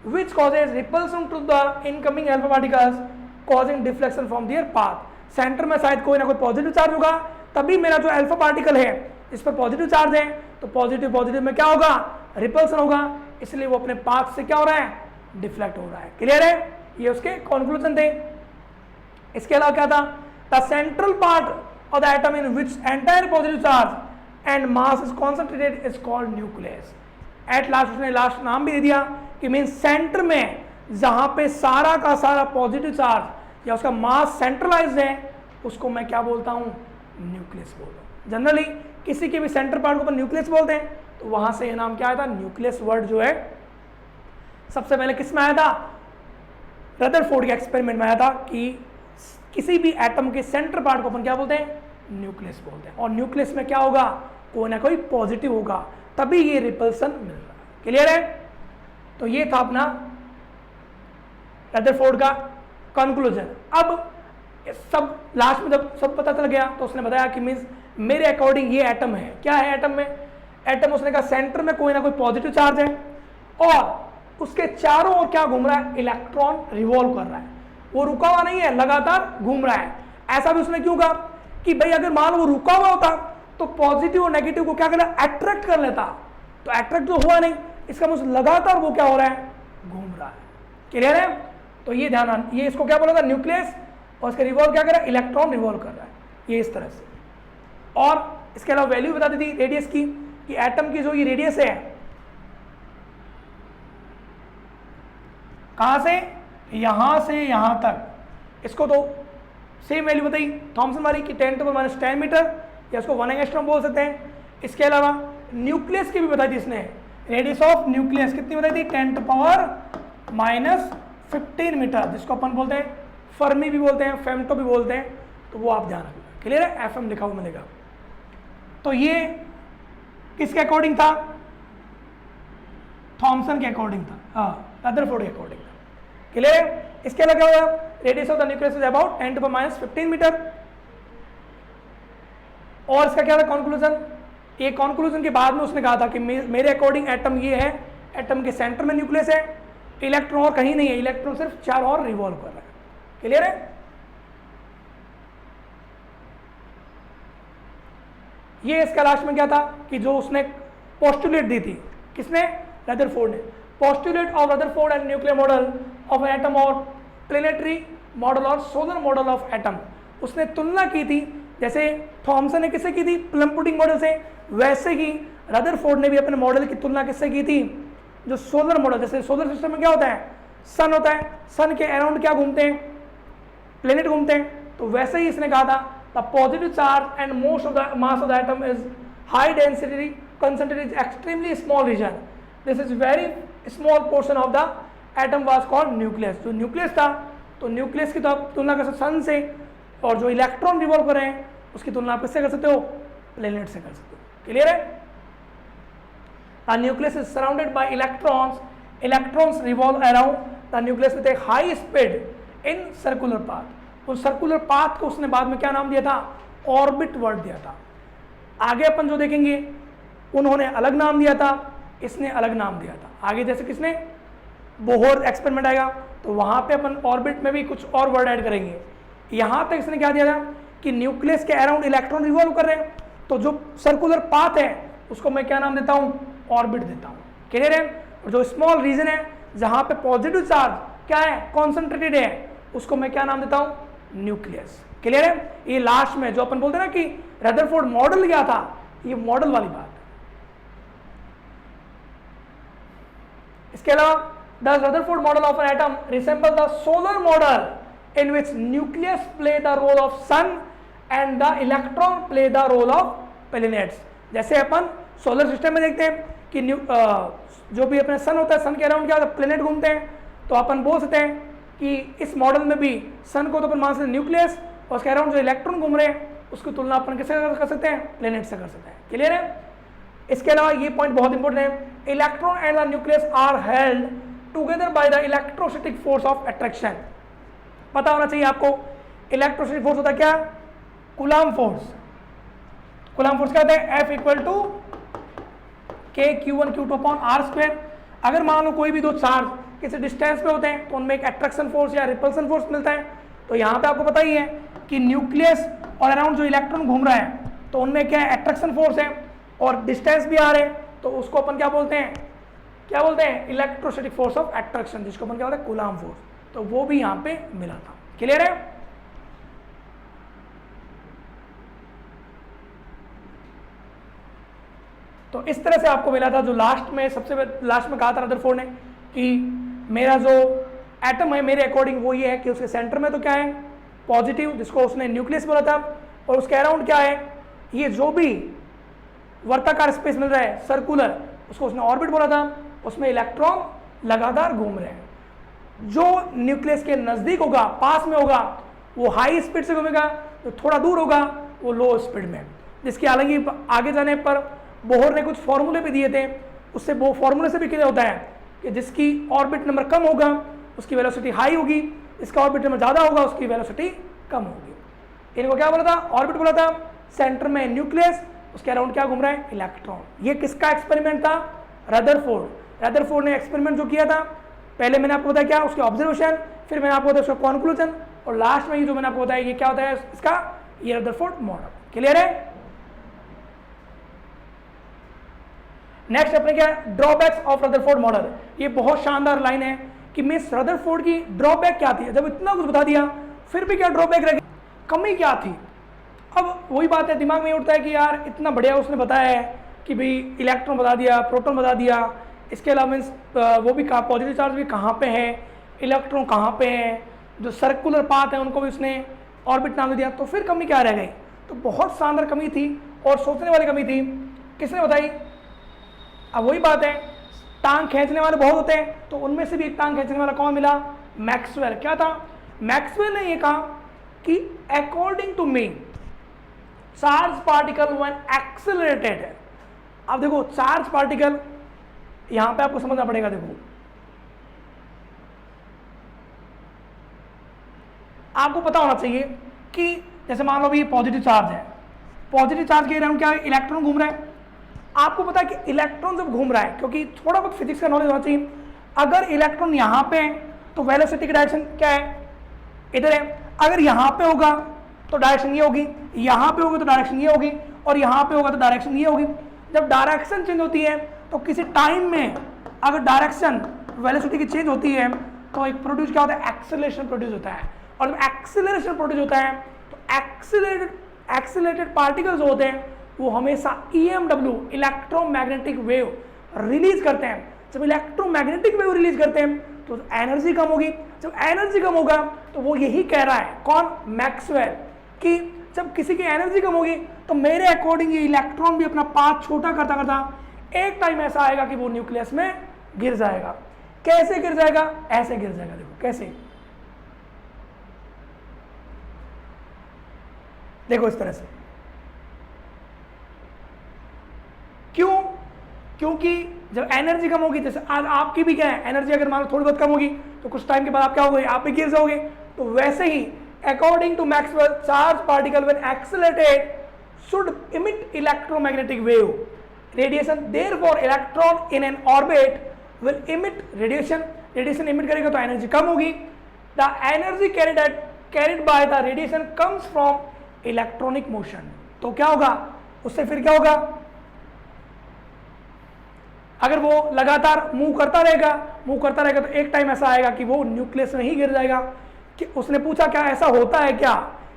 Speaker 1: which causes repulsion to the incoming alpha particles causing deflection from their path। Centre में शायद कोई ना कोई पॉजिटिव चार्ज होगा, तभी मेरा जो अल्फा पार्टिकल है इस पर पॉजिटिव चार्ज है, तो पॉजिटिव पॉजिटिव में क्या होगा, रिपल्सन होगा, इसलिए वो अपने पाथ से क्या हो रहा है, डिफ्लेक्ट हो रहा है। क्लियर है, ये उसके कंक्लूजन थे। इसके अलावा क्या था, the central part of the atom in which entire positive charge and mass is concentrated is called nucleus. At last उसने लास्ट नाम भी दे दिया कि मीन सेंटर में जहां पे सारा का सारा पॉजिटिव चार्ज या उसका मास सेंट्रलाइज्ड है उसको मैं क्या बोलता हूं, न्यूक्लियस बोलता हूं। जनरली किसी के भी सेंटर पार्ट को अपन न्यूक्लियस बोलते हैं, तो वहां से ये नाम क्या आया था, न्यूक्लियस वर्ड जो है सबसे पहले किस में आया था, रदरफोर्ड के एक्सपेरिमेंट में आया था कि किसी भी एटम के सेंटर पार्ट को अपन क्या बोलते हैं, न्यूक्लियस बोलते हैं। और न्यूक्लियस में क्या होगा, कोई ना कोई पॉजिटिव होगा, तभी ये रिपल्सन मिल रहा है। क्लियर है, तो ये था अपना रदरफोर्ड का कंक्लूजन। अब सब लास्ट में जब सब पता चल गया तो उसने बताया कि मीन्स मेरे अकॉर्डिंग ये एटम है, क्या है एटम में, एटम उसने कहा सेंटर में कोई ना कोई पॉजिटिव चार्ज है और उसके चारों ओर क्या घूम रहा है, इलेक्ट्रॉन रिवॉल्व कर रहा है, वो रुका हुआ नहीं है, लगातार घूम रहा है। ऐसा भी उसने क्यों कहा कि भाई अगर मान लो वो रुका हुआ होता तो पॉजिटिव और नेगेटिव को क्या करना, अट्रैक्ट कर लेता, तो अट्रैक्ट तो हुआ नहीं, इसका मतलब लगातार वो क्या हो रहा है, घूम रहा है। क्लियर है, तो ये ध्यान, ये इसको क्या बोला था, न्यूक्लियस, और इसका रिवॉल्व क्या कर रहा है, इलेक्ट्रॉन रिवॉल्व कर रहा है, ये इस तरह से। और इसके अलावा वैल्यू बता दी थी रेडियस की, कि एटम की जो ये रेडियस है कहां से यहां तक, इसको तो सेम वैल्यू बताई थॉमसन वाली कि 10⁻10 मीटर, या उसको 1 एंगस्ट्रॉम बोल सकते हैं। इसके अलावा न्यूक्लियस की भी बताई थी इसने, रेडियस ऑफ न्यूक्लियस कितनी बताई थी 10⁻15 मीटर, जिसको अपन बोलते हैं फर्मी भी बोलते हैं, फेम्टो भी बोलते हैं, तो वो आप ध्यान रखिएगा। क्लियर है, एफएम लिखा हुआ मिलेगा। तो ये किसके अकॉर्डिंग था, थॉमसन के अकॉर्डिंग था, हाँ रदरफोर्ड के अकॉर्डिंग था। क्लियर है। इसके अलावा क्या होगा, radius of the nucleus is about 10⁻15 metre. और इसका क्या था कंक्लूजन, ये कंक्लूजन के बाद में उसने कहा था कि मेरे अकॉर्डिंग एटम ये है, एटम के सेंटर में न्यूक्लियस है, इलेक्ट्रॉन और कहीं नहीं है, इलेक्ट्रॉन सिर्फ चारों ओर रिवॉल्व कर रहा है। क्लियर है। ये इसका लास्ट में क्या था कि जो उसने पोस्टुलेट दी थी, किसने, रदरफोर्ड ने, postulate of Rutherford and nuclear model of atom और प्लेनेटरी मॉडल और सोलर मॉडल ऑफ एटम, उसने तुलना की थी। जैसे थॉमसन ने किससे की थी, प्लम पुडिंग मॉडल से, वैसे ही रदरफोर्ड ने भी अपने मॉडल की तुलना किससे की थी, जो सोलर मॉडल, जैसे सोलर सिस्टम में क्या होता है, सन होता है, सन के अराउंड क्या घूमते हैं, प्लेनेट घूमते हैं, तो वैसे ही इसने कहा था the positive charge and most of the mass of the atom is high density concentrated in extremely small region, this is very small portion of the atom was called nucleus। जो nucleus था, तो nucleus की तो आप तुलना कर सकते सन से, और जो इलेक्ट्रॉन रिवॉल्व कर रहे हैं उसकी तुलना आप किससे कर सकते हो, प्लेनेट से कर सकते हो। क्लियर है। A nucleus is surrounded by electrons, electrons revolve around the nucleus with a high speed in circular path। उस सर्कुलर पाथ को उसने बाद में क्या नाम दिया था, ऑर्बिट वर्ड दिया था। आगे अपन जो देखेंगे उन्होंने अलग नाम दिया था, इसने अलग नाम दिया था। आगे जैसे किसने, बोहर एक्सपेरिमेंट आएगा तो वहां पे अपन ऑर्बिट में भी कुछ और वर्ड ऐड करेंगे। यहां तक इसने क्या दिया था कि न्यूक्लियस के अराउंड इलेक्ट्रॉन रिवॉल्व कर रहे हैं, तो जो सर्कुलर पाथ है उसको मैं क्या नाम देता हूं, ऑर्बिट देता हूं। क्लियर है। और जो स्मॉल रीजन है जहां पे पॉजिटिव चार्ज क्या है, कॉन्सेंट्रेटेड है, उसको मैं क्या नाम देता हूं, न्यूक्लियस। क्लियर है। ये लास्ट में जो अपन बोलते हैं ना कि रदरफोर्ड मॉडल क्या था, ये मॉडल वाली बात है। इसके अलावा the Rutherford model of an atom resemble the solar model in which nucleus play the role of sun and the electron play the role of planets. जैसे अपन सोलर सिस्टम में देखते हैं कि जो भी अपने सन होता है, सन के अराउंड क्या होता है, प्लैनेट घूमते हैं, तो अपन बोल सकते हैं कि इस मॉडल में भी सन को तो अपन मान सकते हैं न्यूक्लियस, और उसके अराउंड जो इलेक्ट्रॉन घूम रहे हैं उसकी तुलना अपन किससे कर सकते हैं, प्लैनेट से कर सकते हैं। क्लियर है। इसके अलावा ये पॉइंट बहुत इंपॉर्टेंट है, electron and the nucleus are held together by the electrostatic force of attraction. पता होना चाहिए आपको, इलेक्ट्रोस्टैटिक फोर्स होता है क्या, कूलम्ब फोर्स। कूलम्ब फोर्स क्या होता है, F इक्वल टू Q1Q2/r²। अगर मान लो कोई भी दो चार्ज किसी डिस्टेंस पे होते हैं तो उनमें एक अट्रैक्शन फोर्स या रिपल्सन फोर्स मिलता है। तो यहाँ पे आपको पता ही है कि न्यूक्लियस और अराउंड जो इलेक्ट्रॉन घूम रहा है तो उनमें क्या है, अट्रैक्शन फोर्स है, और डिस्टेंस भी आ रहे हैं, तो उसको अपन क्या बोलते हैं, क्या बोलते हैं, इलेक्ट्रोस्टैटिक फोर्स ऑफ अट्रैक्शन, जिसको अपन क्या बोलते हैं, कूलम्ब फोर्स। तो वो भी यहाँ पे मिला था। क्लियर है। तो इस तरह से आपको मिला था, जो लास्ट में सबसे लास्ट में कहा था रदरफोर्ड ने कि मेरा जो एटम है मेरे अकॉर्डिंग वो ये है कि उसके सेंटर में तो क्या है, पॉजिटिव, जिसको उसने न्यूक्लियस बोला था, और उसके अराउंड क्या है, ये जो भी वर्ताकार स्पेस मिल रहा है सर्कुलर, उसको उसने ऑर्बिट बोला था, उसमें इलेक्ट्रॉन लगातार घूम रहे हैं। जो न्यूक्लियस के नज़दीक होगा, पास में होगा, वो हाई स्पीड से घूमेगा, जो थोड़ा दूर होगा वो लो स्पीड में। जिसकी हालांकि आगे जाने पर बोहर ने कुछ फॉर्मूले भी दिए थे, उससे वो फॉर्मूले से भी क्लियर होता है कि जिसकी ऑर्बिट नंबर कम होगा उसकी वेलोसिटी हाई होगी, इसका ऑर्बिट नंबर ज़्यादा होगा उसकी वेलोसिटी कम होगी। इनको क्या बोला था, ऑर्बिट बोला था, सेंटर में न्यूक्लियस, उसके अराउंड क्या घूम रहा है, इलेक्ट्रॉन। ये किसका एक्सपेरिमेंट था, रदरफोर्ड। रदरफोर्ड ने एक्सपेरिमेंट जो किया था, पहले मैंने आपको बताया क्या, उसके ऑब्जर्वेशन, फिर मैंने आपको बताया उसका कॉन्क्लूजन, और लास्ट में ये जो मैंने आपको बताया ये क्या होता है इसका, ये रदरफोर्ड मॉडल। क्लियर है। नेक्स्ट अपने क्या, ड्रॉबैक्स ऑफ रदरफोर्ड मॉडल। ये बहुत शानदार लाइन है कि मिस रदरफोर्ड की ड्रॉबैक क्या थी, जब इतना कुछ बता दिया फिर भी क्या ड्रॉबैक रह गई, कमी क्या थी। अब वही बात है, दिमाग में उठता है कि यार इतना बढ़िया उसने बताया है कि भाई इलेक्ट्रॉन बता दिया, प्रोटॉन बता दिया, इसके अलावा मीन्स वो भी कहा पॉजिटिव चार्ज भी कहाँ पे है, इलेक्ट्रॉन कहाँ पे है, जो सर्कुलर पाथ है उनको भी उसने ऑर्बिट नाम दे दिया, तो फिर कमी क्या रह गई? तो बहुत शानदार कमी थी और सोचने वाली कमी थी। किसने बताई? अब वही बात है, टांग खींचने वाले बहुत होते हैं, तो उनमें से भी एक टांग खींचने वाला कौन मिला? मैक्सवेल। क्या था? मैक्सवेल ने ये कहा कि according to me charge particle when accelerated. अब देखो चार्ज पार्टिकल यहां पे आपको समझना पड़ेगा। देखो आपको पता होना चाहिए कि जैसे मान लो भी पॉजिटिव चार्ज है, पॉजिटिव चार्ज के अराउंड क्या है? इलेक्ट्रॉन घूम रहा है। आपको पता है कि इलेक्ट्रॉन जब घूम रहा है, क्योंकि थोड़ा बहुत फिजिक्स का नॉलेज होना चाहिए, अगर इलेक्ट्रॉन यहां पे है तो वेलोसिटी की डायरेक्शन क्या है? इधर है। अगर यहां पे होगा तो डायरेक्शन ये होगी, यहां पे होगा तो डायरेक्शन ये होगी, और यहां पे होगा तो डायरेक्शन ये होगी। जब डायरेक्शन चेंज होती है तो किसी टाइम में अगर डायरेक्शन वेलोसिटी की चेंज होती है तो एक प्रोड्यूस क्या होता है? एक्सेलरेशन प्रोड्यूस होता है। और जब एक्सेलरेशन प्रोड्यूस होता है तो एक्सेलरेटेड पार्टिकल्स होते हैं वो हमेशा EMW इलेक्ट्रोमैग्नेटिक वेव रिलीज करते हैं। जब इलेक्ट्रोमैग्नेटिक वेव रिलीज करते हैं तो एनर्जी कम होगी। जब एनर्जी कम होगा तो वो यही कह रहा है, कौन? मैक्सवेल, कि जब किसी की एनर्जी कम होगी तो मेरे अकॉर्डिंग ये इलेक्ट्रॉन भी अपना पाथ छोटा करता करता एक टाइम ऐसा आएगा कि वो न्यूक्लियस में गिर जाएगा। कैसे गिर जाएगा? ऐसे गिर जाएगा। देखो कैसे, देखो इस तरह से। क्यों? क्योंकि जब एनर्जी कम होगी, जैसे आज आपकी भी क्या है, एनर्जी अगर मान लो थोड़ी बहुत कम होगी तो कुछ टाइम के बाद आप क्या होगे? आप भी गिर जाओगे। तो वैसे ही according to Maxwell charge particle when accelerated should emit electromagnetic wave radiation, therefore electron in an orbit will emit radiation. Radiation emit करेगा तो एनर्जी कम होगी। The energy carried by the radiation comes from electronic motion. तो क्या होगा उससे? फिर क्या होगा? अगर वो लगातार मूव करता रहेगा तो एक टाइम ऐसा आएगा कि वो न्यूक्लियस में ही गिर जाएगा। कि उसने पूछा क्या ऐसा होता है क्या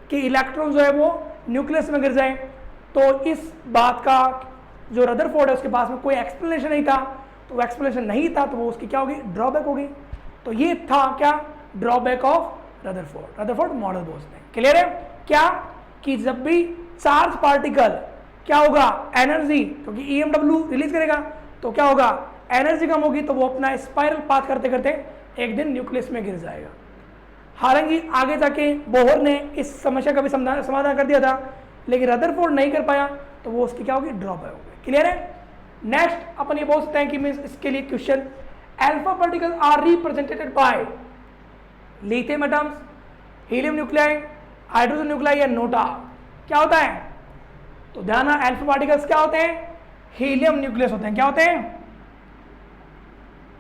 Speaker 1: कि इलेक्ट्रॉन जो है वो न्यूक्लियस में गिर जाए? तो इस बात का जो रदरफोर्ड है उसके पास में कोई एक्सप्लेनेशन नहीं था। तो वो एक्सप्लेनेशन नहीं था तो वो उसकी क्या होगी? ड्रॉबैक होगी। तो ये था क्या? ड्रॉबैक ऑफ रदरफोर्ड मॉडल बोलते हैं। क्लियर है क्या? कि जब भी चार्ज पार्टिकल क्या होगा? एनर्जी, क्योंकि EMW रिलीज करेगा तो क्या होगा? एनर्जी कम होगी तो वो अपना स्पाइरल पाथ करते करते एक दिन न्यूक्लियस में गिर जाएगा। हालांकि आगे जाके बोहर ने इस समस्या का भी समाधान कर दिया था, लेकिन रदरफोर्ड नहीं कर पाया तो वो उसकी क्या होगी? ड्रॉबैक होगी। क्लियर है? नेक्स्ट अपन ये बोल सकते हैं कि मीन्स इसके लिए question, alpha particle are represented by lithium atoms, helium nuclei, hydrogen nuclei या नोटा। क्या होता है? तो ध्यान, अल्फा पार्टिकल्स क्या होते हैं? हीलियम न्यूक्लियस होते हैं। क्या होते हैं?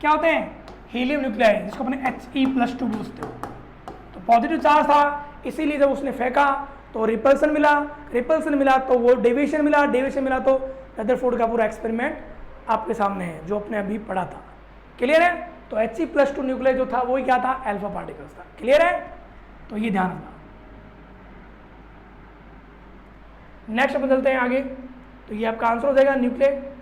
Speaker 1: क्या होते हैं? हीलियम न्यूक्लियाई, जिसको अपने He+2 बोलते हो। तो पॉजिटिव चार्ज था, इसीलिए जब उसने फेंका तो रिपल्सन मिला तो वो डेविएशन मिला तो रदरफोर्ड का पूरा एक्सपेरिमेंट आपके सामने है जो आपने अभी पढ़ा था। क्लियर है? तो He+2 न्यूक्लियस जो था वही क्या था? अल्फा पार्टिकल्स था। क्लियर है? तो ये ध्यान रखना। नेक्स्ट अपन चलते हैं आगे। तो ये आपका आंसर हो जाएगा nuclear.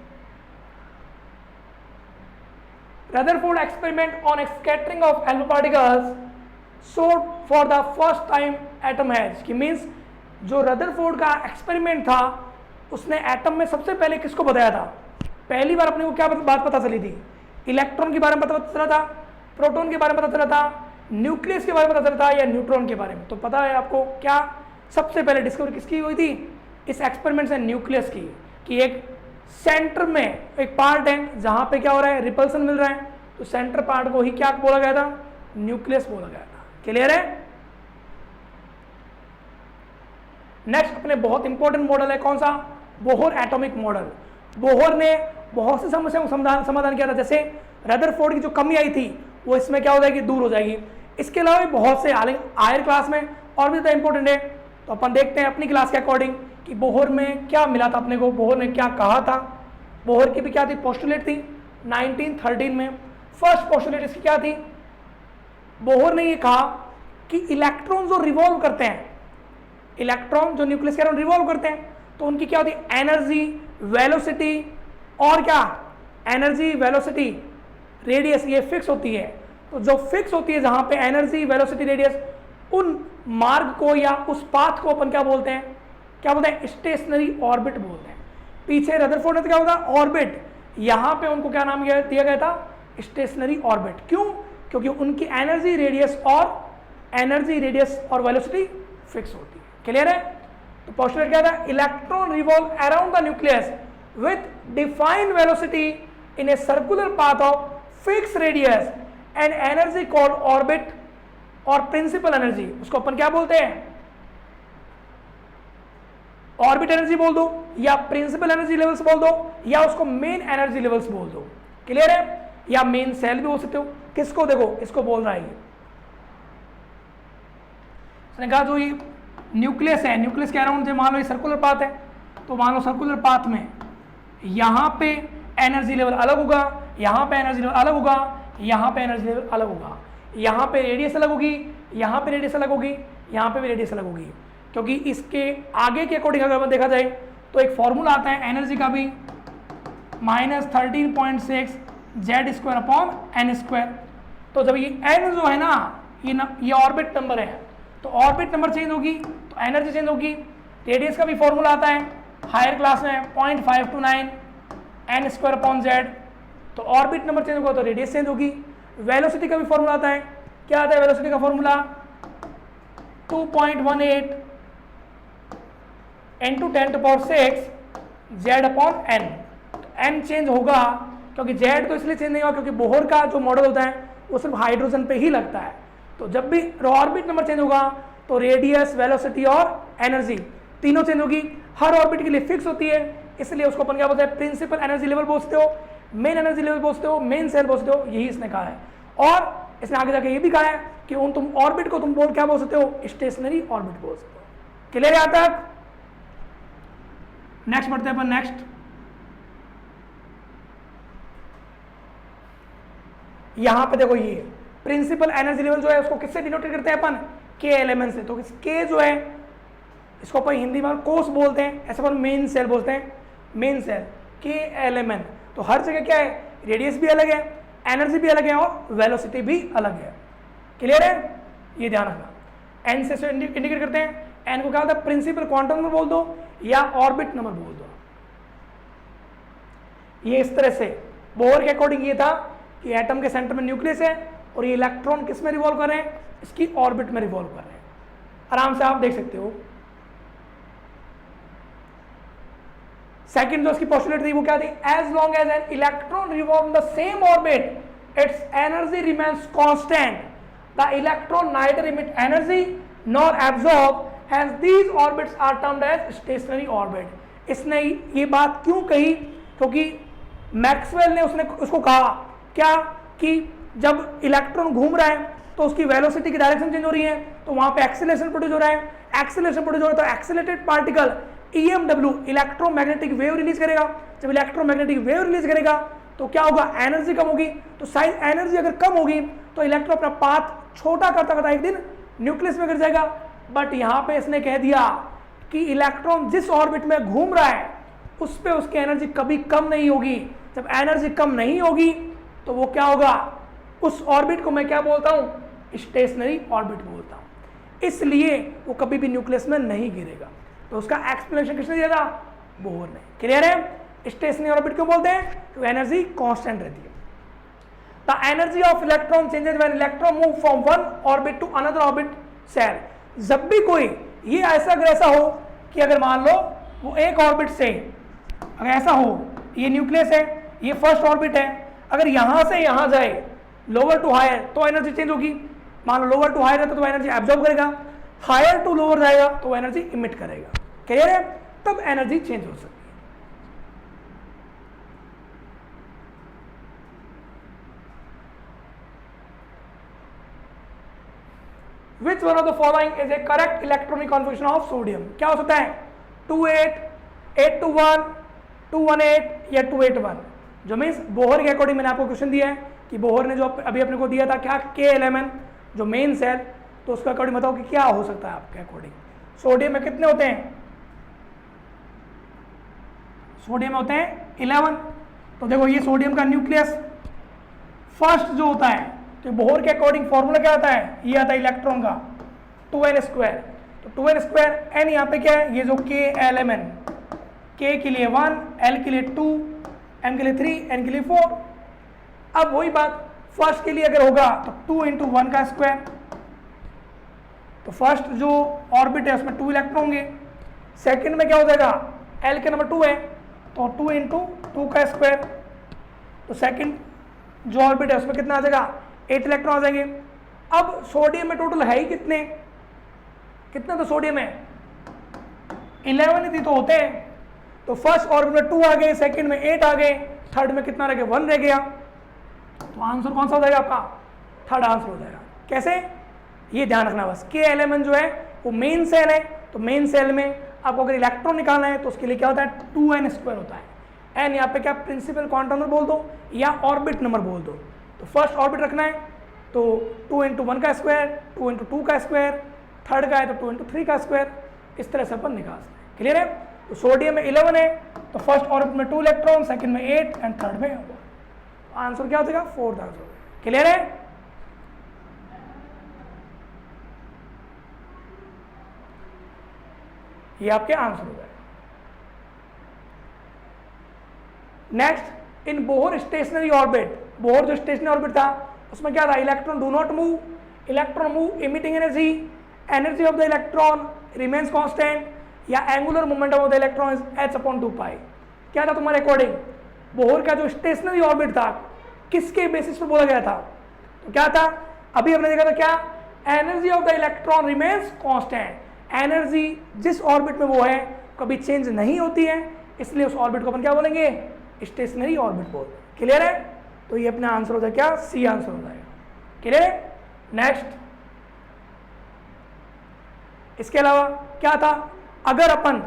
Speaker 1: Rutherford experiment on scattering of alpha particles showed for the first time atom has, कि मीन्स जो रदरफोर्ड का एक्सपेरिमेंट था उसने एटम में सबसे पहले किसको बताया था? पहली बार अपने को क्या बात पता चली थी? इलेक्ट्रॉन के बारे में पता चला था, प्रोटॉन के बारे में पता चला था, न्यूक्लियस के बारे में पता चला था या न्यूट्रॉन के बारे में? तो पता है आपको क्या सबसे पहले डिस्कवरी किसकी हुई थी इस एक्सपेरिमेंट से? न्यूक्लियस की। कि एक सेंटर में एक पार्ट है जहां पे क्या हो रहा है? रिपल्सन मिल रहा है, तो सेंटर पार्ट को ही क्या बोला गया था? न्यूक्लियस बोला गया था। क्लियर है? नेक्स्ट अपने बहुत इंपॉर्टेंट मॉडल है कौन सा? Bohr atomic model. बोहर ने बहुत सी समस्याओं का समाधान किया था। जैसे रदरफोर्ड की जो कमी आई थी वो इसमें क्या हो जाएगी? दूर हो जाएगी। इसके अलावा भी बहुत से हायर क्लास में और भी ज़्यादा इंपॉर्टेंट है। तो अपन देखते हैं अपनी क्लास के अकॉर्डिंग कि बोहर में क्या मिला था अपने को, बोहर ने क्या कहा था। बोहर की भी क्या थी? पोस्टुलेट थी 1913 में। फर्स्ट पोस्टुलेट इसकी क्या थी? बोहर ने ये कहा कि इलेक्ट्रॉन जो रिवॉल्व करते हैं, इलेक्ट्रॉन जो न्यूक्लियस के अराउंड रिवॉल्व करते हैं, तो उनकी क्या होती है? एनर्जी, वेलोसिटी और क्या? एनर्जी, वेलोसिटी, रेडियस, ये फिक्स होती है। तो जो फिक्स होती है जहां पे एनर्जी, वेलोसिटी, रेडियस, उन मार्ग को या उस पाथ को अपन क्या बोलते हैं, क्या बोलते हैं, स्टेशनरी ऑर्बिट बोलते हैं। पीछे रदरफोर्ड ने क्या होगा, ऑर्बिट, यहाँ पे उनको क्या नाम दिया गया था, स्टेशनरी ऑर्बिट। क्यों? क्योंकि उनकी एनर्जी रेडियस और वेलोसिटी फिक्स होती है। क्लियर है? तो पोस्टुलेट क्या था, electron revolve around the nucleus with defined velocity in a circular path of fix radius and energy called orbit और प्रिंसिपल एनर्जी, उसको अपन क्या बोलते हैं, ऑर्बिट एनर्जी बोल दो या प्रिंसिपल एनर्जी लेवल्स बोल दो या उसको मेन एनर्जी लेवल्स बोल दो। क्लियर है? या मेन सेल भी बोल सकते हो। किसको? देखो इसको बोल रहा है ये, उसने कहा जो ये न्यूक्लियस है, न्यूक्लियस के अराउंड जो मान लो ये सर्कुलर पाथ है, तो मान लो सर्कुलर पाथ में यहां पे एनर्जी लेवल अलग होगा, यहां पे एनर्जी लेवल अलग होगा, यहां पे एनर्जी लेवल अलग होगा, यहां पे रेडियस अलग होगी, यहां पे रेडियस अलग होगी, यहां पे भी रेडियस अलग होगी। क्योंकि इसके आगे के अकॉर्डिंग अगर देखा जाए तो एक फॉर्मूला आता है एनर्जी का भी, -13.6 Z² अपॉन n²। तो जब ये n जो है ना, ये ऑर्बिट नंबर है, तो ऑर्बिट नंबर चेंज होगी तो एनर्जी चेंज होगी। रेडियस का भी फॉर्मूला आता है हायर क्लास में 0.529 n² अपॉन z, तो ऑर्बिट नंबर चेंज होगा तो रेडियस चेंज होगी। वेलोसिटी का भी फॉर्मूला आता है, क्या आता है वेलोसिटी का फॉर्मूला, 2.18 × 10⁶ z अपॉन n। तो n चेंज होगा क्योंकि z तो इसलिए चेंज नहीं होगा क्योंकि बोहर का जो मॉडल होता है वो सिर्फ हाइड्रोजन पे ही लगता है। तो जब भी ऑर्बिट नंबर चेंज होगा तो रेडियस, वेलोसिटी और एनर्जी तीनों चेंज होगी। हर ऑर्बिट के लिए फिक्स होती है, इसलिए उसको अपन क्या बोलते हैं, प्रिंसिपल एनर्जी लेवल बोलते हो, मेन एनर्जी लेवल बोलते हो, मेन सेल बोलते हो, यही इसने कहा है। और इसने आगे जाके ये भी कहा है कि उन तुम ऑर्बिट को तुम बोल क्या बोल सकते हो, स्टेशनरी ऑर्बिट बोल सकते हो। क्लियर है? यहां तक? नेक्स्ट बढ़ते हैं अपन। नेक्स्ट यहां पे देखो ये प्रिंसिपल एनर्जी लेवल जो है उसको किससे डिनोटेड करते हैं अपन, के एलिमेंट से। तो के जो है इसको अपन हिंदी में कोस बोलते हैं, ऐसे अपन मेन सेल बोलते हैं, मेन सेल के एलिमेंट। तो हर जगह क्या है, रेडियस भी अलग है, एनर्जी भी अलग है और वेलोसिटी भी अलग है। क्लियर है? ये ध्यान रखना। एन से इंडिकेट करते हैं, एन को क्या होता है, प्रिंसिपल क्वांटम नंबर बोल दो या ऑर्बिट नंबर बोल दो। ये इस तरह से बोहर के अकॉर्डिंग ये था कि एटम के सेंटर में न्यूक्लियस है और ये इलेक्ट्रॉन किस में रिवॉल्व कर रहे हैं, इसकी ऑर्बिट में रिवॉल्व कर रहे हैं। आराम से आप देख सकते हो। सेकंड जो इसकी पोस्टुलेट थी वो क्या थी, as long as an electron revolve in the same orbit its energy remains constant, the electron neither emit energy nor absorb, hence these orbits are termed as stationary orbit. इसने ये बात क्यों कही, क्योंकि मैक्सवेल ने उसको कहा क्या कि जब इलेक्ट्रॉन घूम रहा है तो उसकी वेलोसिटी की डायरेक्शन चेंज हो रही है, तो वहां पे एक्सेलरेशन प्रोड्यूस हो रहा है, एक्सेलरेशन प्रोड्यूस हो रहा है तो accelerated particle EMW electromagnetic wave release करेगा। जब इलेक्ट्रोमैग्नेटिक वेव रिलीज करेगा तो क्या होगा, एनर्जी कम होगी। तो साइज एनर्जी अगर कम होगी तो इलेक्ट्रॉन अपना पाथ छोटा करता करता एक दिन न्यूक्लियस में गिर जाएगा। बट यहां पे इसने कह दिया कि इलेक्ट्रॉन जिस ऑर्बिट में घूम रहा है उस पे उसकी एनर्जी कभी कम नहीं होगी। जब एनर्जी कम नहीं होगी तो वो क्या होगा, उस ऑर्बिट को मैं क्या बोलता हूं, स्टेशनरी ऑर्बिट बोलता हूं। इसलिए वो कभी भी न्यूक्लियस में नहीं गिरेगा। तो उसका एक्सप्लेनेशन किसने दिया था, बोहर ने। क्लियर है? स्टेशनरी ऑर्बिट क्यों बोलते हैं, क्योंकि एनर्जी कांस्टेंट रहती है। The energy of electron changes when electron move from one orbit to another orbit shell. जब भी कोई ये ऐसा हो कि अगर मान लो वो एक ऑर्बिट से, अगर ऐसा हो, ये न्यूक्लियस है, ये फर्स्ट ऑर्बिट है, अगर यहां से यहां जाए लोअर टू हायर तो एनर्जी चेंज होगी। मान लो लोअर टू हायर है तो एनर्जी एब्जॉर्ब करेगा, हायर टू लोअर जाएगा तो एनर्जी इमिट करेगा। क्लियर है? तब एनर्जी चेंज हो सकती है। Which one of the following is a correct electronic configuration of sodium? क्या हो सकता है, 28, 821, 218 या 281। जो मीन्स बोहर के अकॉर्डिंग मैंने आपको क्वेश्चन दिया है कि बोहर ने जो अभी अपने को दिया था क्या, के एलिमेंट जो मेन सेल, तो उसका अकॉर्डिंग बताओ कि क्या हो सकता है आपके अकॉर्डिंग। सोडियम में कितने होते हैं, सोडियम में होते हैं 11। तो देखो ये सोडियम का न्यूक्लियस फर्स्ट जो होता है, तो बोहर के अकॉर्डिंग फॉर्मूला क्या आता है, ये आता है इलेक्ट्रॉन का 2n स्क्वायर, तो 2n स्क्वायर, n यहाँ पे क्या है, ये जो k l m n, k के लिए 1, l के लिए 2, m के लिए 3, n के लिए 4। अब वही बात फर्स्ट के लिए अगर होगा तो 2 इंटू 1 का स्क्वायर, तो फर्स्ट जो ऑर्बिट है उसमें 2 इलेक्ट्रॉन होंगे। सेकंड में क्या हो जाएगा, l के नंबर 2 है तो 2 इंटू 2 का स्क्वायर, तो सेकंड जो ऑर्बिट है उसमें कितना आ जाएगा, 8 इलेक्ट्रॉन आ जाएंगे। अब सोडियम में टोटल है ही कितने, कितना तो सोडियम है 11 ही तो होते हैं, तो फर्स्ट ऑर्बिट में 2 आ गए, सेकंड में 8 आ गए, थर्ड में कितना रह गया, 1 रह गया। तो आंसर कौन सा हो जाएगा आपका, थर्ड आंसर हो जाएगा। कैसे, ये ध्यान रखना बस, के एल एम एन जो है वो मेन सेल है, तो मेन सेल में आपको अगर इलेक्ट्रॉन निकालना है तो उसके लिए क्या होता है, 2n स्क्वायर होता है। n यहाँ पे क्या प्रिंसिपल क्वांटम नंबर बोल दो या ऑर्बिट नंबर बोल दो, तो फर्स्ट ऑर्बिट रखना है तो 2 इंटू 1 का स्क्वायर, 2 इंटू 2 का स्क्वायर, थर्ड का है तो 2 इंटू 3 का स्क्वायर, इस तरह से अपन निकाल सकते हैं। क्लियर है, तो सोडियम में 11 है तो फर्स्ट ऑर्बिट में 2 इलेक्ट्रॉन, सेकंड में 8 एंड थर्ड में 1। आंसर क्या हो जाएगा, फोर्थ आंसर हो जाएगा। क्लियर है, ये आपके आंसर हो गए। Next, in Bohr stationary orbit, Bohr जो स्टेशनरी ऑर्बिट था उसमें क्या था, electron do not move, electron move, emitting energy, energy of the electron remains constant, या angular momentum of the electron is h/2π। क्या था तुम्हारे अकॉर्डिंग, बोहर का जो स्टेशनरी ऑर्बिट था किसके बेसिस पर बोला गया था, तो क्या था, अभी हमने देखा था क्या, energy of the electron remains constant, energy जिस ऑर्बिट में वो है कभी चेंज नहीं होती है, इसलिए उस ऑर्बिट को अपन क्या बोलेंगे, स्टेशनरी ऑर्बिट बोलते हैं। क्लियर है, तो ये अपना आंसर हो जाएगा क्या, सी आंसर हो जाएगा। क्लियर है, नेक्स्ट, इसके अलावा क्या था, अगर अपन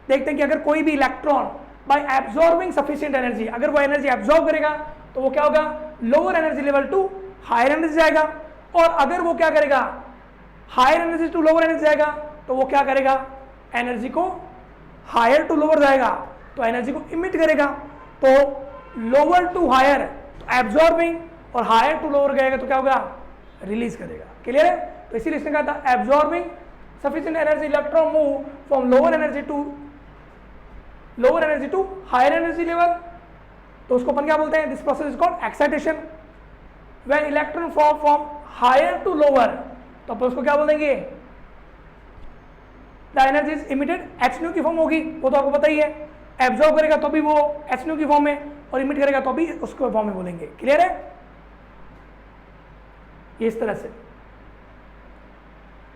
Speaker 1: देखते हैं कि अगर कोई भी electron by absorbing sufficient energy, अगर वो एनर्जी एब्जॉर्ब करेगा तो वो क्या होगा, lower energy level to higher energy जाएगा, और अगर वो क्या करेगा, higher energy to lower energy जाएगा तो वो क्या करेगा, एनर्जी को हायर टू लोअर जाएगा तो एनर्जी को इमिट करेगा। तो लोअर टू हायर तो एब्जॉर्बिंग, और हायर टू लोअर गएगा तो क्या होगा, रिलीज करेगा। क्लियर है, तो इसीलिए इसने कहा था absorbing sufficient energy electron move from lower energy to higher energy level, तो उसको अपन क्या बोलते हैं, this process is called excitation. When electron fall from higher to lower तो अपन उसको क्या बोलेंगे, the energy is emitted hν की फॉर्म होगी, वो तो आपको पता ही है, एब्जॉर्ब करेगा तो भी वो hν की फॉर्म में, और इमिट करेगा तो भी उसको फॉर्म में बोलेंगे। क्लियर है, ये इस तरह से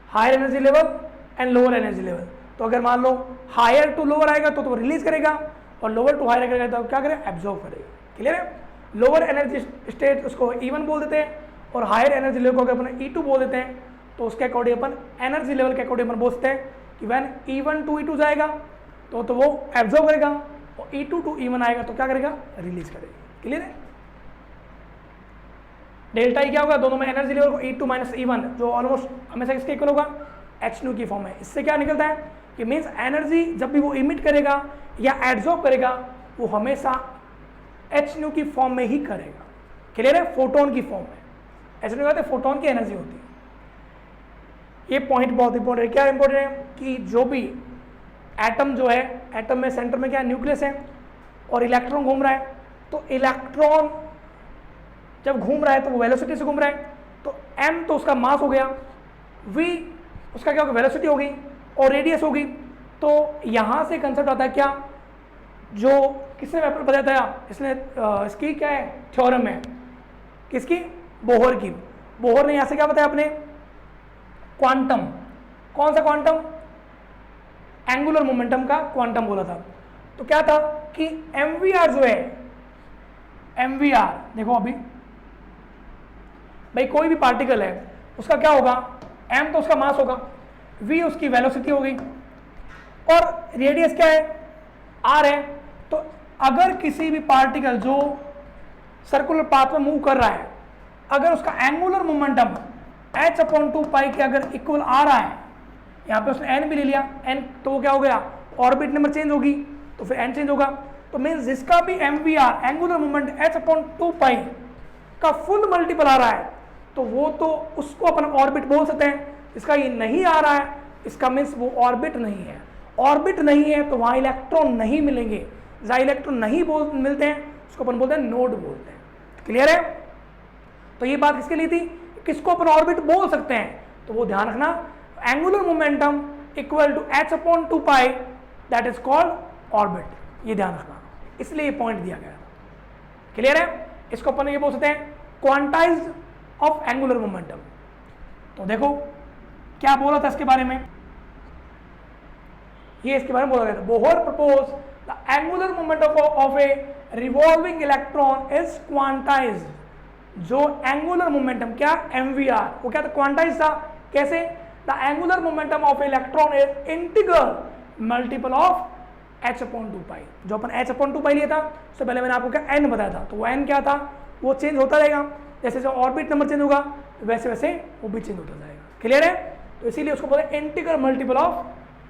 Speaker 1: higher energy level and lower energy level, तो अगर मान लो हायर टू लोअर आएगा तो रिलीज करेगा, और लोअर टू हायर करेगा तो क्या करेगा, एब्जॉर्ब करेगा। क्लियर है, लोअर एनर्जी स्टेट उसको E1 बोल देते हैं, और हायर एनर्जी लेवल को अगर अपन E2 बोल देते हैं, तो उसके अकॉर्डिंग अपन एनर्जी लेवल के अकॉर्डिंग अपन बोलते हैं कि व्हेन E1 टू E2 जाएगा तो वो एब्जॉर्ब करेगा, और E2 टू E1 आएगा तो क्या करेगा, रिलीज करेगा। क्लियर है, डेल्टा ई क्या होगा, दोनों में एनर्जी लेवल को E2 माइनस E1 जो ऑलमोस्ट हमेशा किसके इक्वल होगा, hν की फॉर्म है। इससे क्या निकलता है कि मीन्स एनर्जी जब भी वो इमिट करेगा या एब्जॉर्ब करेगा वो हमेशा hν की फॉर्म में ही करेगा। क्लियर है, फोटोन की फॉर्म में, ऐसे नहीं कहते, फोटोन की एनर्जी होती है। ये पॉइंट बहुत इंपॉर्टेंट है। क्या इंपॉर्टेंट है कि जो भी एटम जो है, एटम में सेंटर में क्या है, न्यूक्लियस है, और इलेक्ट्रॉन घूम रहा है, तो इलेक्ट्रॉन जब घूम रहा है तो वो वेलोसिटी से घूम रहा है, तो m तो उसका मास हो गया, v उसका क्या होगा, वेलोसिटी होगी, और रेडियस होगी। तो यहाँ से कंसेप्ट आता है क्या, जो किसने बताया, इसने इसकी क्या है, थ्योरम है किसकी, बोहर की। बोहर ने यहाँ से क्या बताया अपने, क्वांटम, कौन सा क्वांटम, एंगुलर मोमेंटम का क्वांटम बोला था। तो क्या था कि mvr जो है, mvr देखो अभी भाई कोई भी पार्टिकल है उसका क्या होगा, m तो उसका मास होगा, v उसकी वेलोसिटी होगी, और रेडियस क्या है, r है। तो अगर किसी भी पार्टिकल जो सर्कुलर पाथ में मूव कर रहा है, अगर उसका एंगुलर मोमेंटम h/2π के अगर इक्वल आ रहा है, यहाँ पे उसने n भी ले लिया, n तो वो क्या हो गया, ऑर्बिट नंबर चेंज होगी तो फिर n चेंज होगा, तो मीन्स जिसका भी mvr एंगुलर मोमेंट h/2π का फुल मल्टीपल आ रहा है तो वो तो उसको अपन ऑर्बिट बोल सकते हैं। इसका ये नहीं आ रहा है, इसका मीन्स वो ऑर्बिट नहीं है। ऑर्बिट नहीं है तो वहाँ इलेक्ट्रॉन नहीं मिलेंगे, जहाँ इलेक्ट्रॉन नहीं मिलते हैं उसको अपन बोलते हैं नोड बोलते हैं। क्लियर है? तो ये बात किसके लिए थी, किसको अपन ऑर्बिट बोल सकते हैं, तो वो ध्यान रखना, angular momentum equal to h/2π that is called orbit, ये ध्यान रखना, इसलिए ये पॉइंट दिया गया। क्लियर है? इसको अपन ये बोल सकते हैं क्वांटाइज्ड ऑफ एंगुलर मोमेंटम। तो देखो क्या बोला था इसके बारे में, ये इसके बारे में बोला गया था, Bohr propose the angular momentum of A revolving electron is quantized. जो एंगुलर मोमेंटम क्या, MVR, वो क्या था, क्वांटाइज था। कैसे? The angular momentum of electron is integral multiple of h/2π। जो अपन h/2π लिया था उससे पहले मैंने आपको क्या n बताया था, तो वो n क्या था, वो चेंज होता रहेगा, जैसे जो ऑर्बिट नंबर चेंज होगा वैसे वैसे वो भी चेंज होता जाएगा। क्लियर है? तो इसीलिए उसको बोलते हैं इंटीग्रल मल्टीपल ऑफ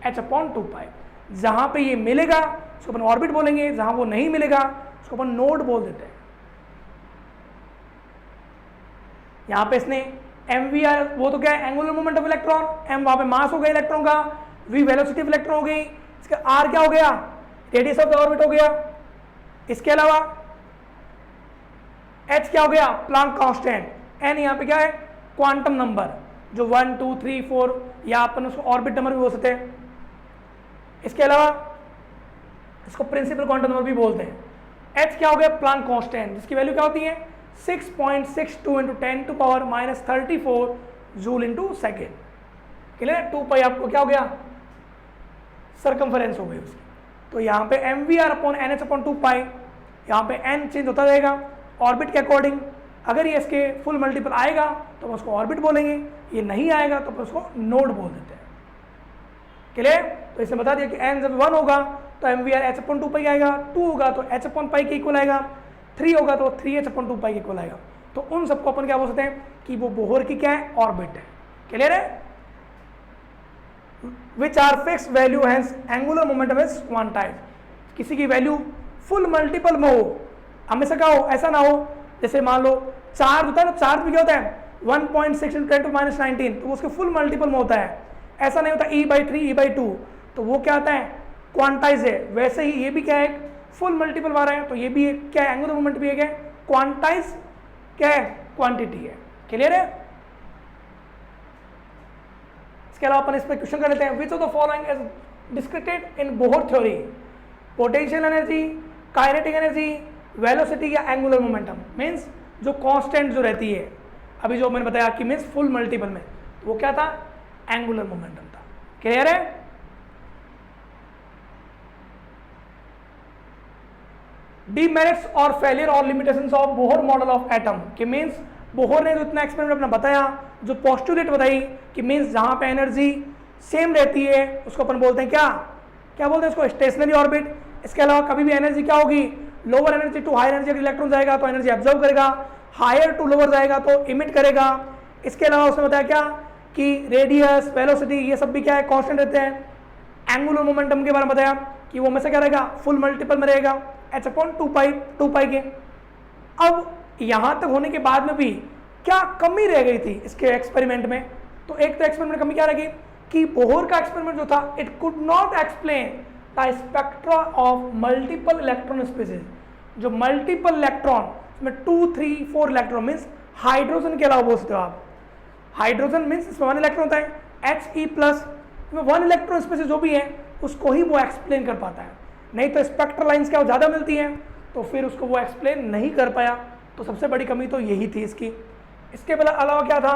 Speaker 1: h/2π। जहां पे ये मिलेगा उसको अपन ऑर्बिट बोलेंगे, जहां वो नहीं मिलेगा उसको अपन नोड बोल देते हैं। यहां पे इसने MVR, वो तो क्या है, angular moment of electron, m वहां पे मास हो गया इलेक्ट्रॉन का, v वेलोसिटी ऑफ इलेक्ट्रॉन हो गई, इसका r क्या हो गया, रेडियस ऑफ द ऑर्बिट हो गया, इसके अलावा h क्या हो गया, प्लांक कांस्टेंट, n यहाँ पे क्या है, क्वांटम नंबर, जो 1 2 3 4 या अपन उसको ऑर्बिट नंबर भी बोल सकते हैं। इसके अलावा इसको प्रिंसिपल क्वांटम नंबर भी बोलते हैं। h क्या हो गया, प्लांक कांस्टेंट, जिसकी वैल्यू क्या होती है 6.62 × 10⁻34 जूल इंटू सेकेंड। क्लियर? 2π आपको क्या हो गया, सर्कमफरेंस हो गई उसकी। तो यहाँ पे MVR/NH/2π, यहाँ पे n चेंज होता रहेगा ऑर्बिट के अकॉर्डिंग। अगर ये इसके फुल मल्टीपल आएगा तो हम उसको ऑर्बिट बोलेंगे, ये नहीं आएगा तो हम उसको नोड बोल देते हैं। क्लियर? तो इसने बता दिया कि n जब 1 होगा तो MVR/h/2π आएगा, 2 होगा तो h/π के इक्वल आएगा, 3 होगा तो 3h/2π के इक्वल आएगा। तो उन सबको अपन क्या बोल सकते हैं कि वो बोहर की क्या है, ऑर्बिट है। क्लियर है? Which are fix value hence angular momentum is quantize. किसी की वैल्यू फुल मल्टीपल में हो, हमेशा क्या हो, ऐसा ना हो जैसे मान लो चार्ज होता है ना, चार्ज भी क्या होता है 1.6 × 10⁻19, तो वो उसके फुल मल्टीपल में होता है। ऐसा नहीं होता E/3 E/2, तो वो क्या आता है, क्वांटाइज है। वैसे ही ये भी क्या है, फुल मल्टीपल आ रहा है, तो ये भी एक क्या है, एंगुलर मोमेंट भी एक है, क्वांटाइज क्या है, क्वांटिटी है। क्लियर है? इसके अलावा अपन इस पर क्वेश्चन कर लेते हैं, which of the following is descripted in Bohr theory, potential energy, kinetic energy, velocity या एंगुलर मोमेंटम। मीन्स जो कांस्टेंट जो रहती है, अभी जो मैंने बताया कि मीन्स फुल मल्टीपल में, वो क्या था, एंगुलर मोमेंटम था। क्लियर है? डीमेरिट्स और फेलियर और limitations of Bohr model of atom, कि मीन्स बोहर ने जो इतना एक्सपेरिमेंट अपना बताया, जो पोस्टुलेट बताई कि मीन्स जहां पे एनर्जी सेम रहती है उसको अपन बोलते हैं क्या, क्या बोलते हैं उसको, स्टेशनरी ऑर्बिट। इसके अलावा कभी भी एनर्जी क्या होगी, lower energy to higher energy, अगर इलेक्ट्रॉन जाएगा तो एनर्जी ऑब्जर्व करेगा, हायर टू लोअर जाएगा तो इमिट करेगा। इसके अलावा उसने बताया क्या कि रेडियस, वेलोसिटी, ये सब भी क्या है, कांस्टेंट रहते हैं। एंगुलर मोमेंटम के बारे में बताया कि वो हमेशा क्या रहेगा, फुल मल्टीपल में रहेगा, h/2π के। अब यहां तक होने के बाद में भी क्या कमी रह गई थी इसके एक्सपेरिमेंट में, तो एक तो एक्सपेरिमेंट में कमी क्या रहेगी कि बोहर का एक्सपेरिमेंट जो था, it could not explain the spectra of multiple electron species. जो मल्टीपल इलेक्ट्रॉन में 2 3 4 इलेक्ट्रॉन मीन्स हाइड्रोजन के अलावा बोल सकते हो आप, हाइड्रोजन मीन्स इसमें 1 इलेक्ट्रॉन होता है, He+ में 1 इलेक्ट्रॉन स्पीसीज जो भी है उसको ही वो एक्सप्लेन कर पाता है। नहीं तो स्पेक्ट्रल लाइंस क्या ज़्यादा मिलती हैं तो फिर उसको वो एक्सप्लेन नहीं कर पाया। तो सबसे बड़ी कमी तो यही थी इसकी। इसके अलावा क्या था,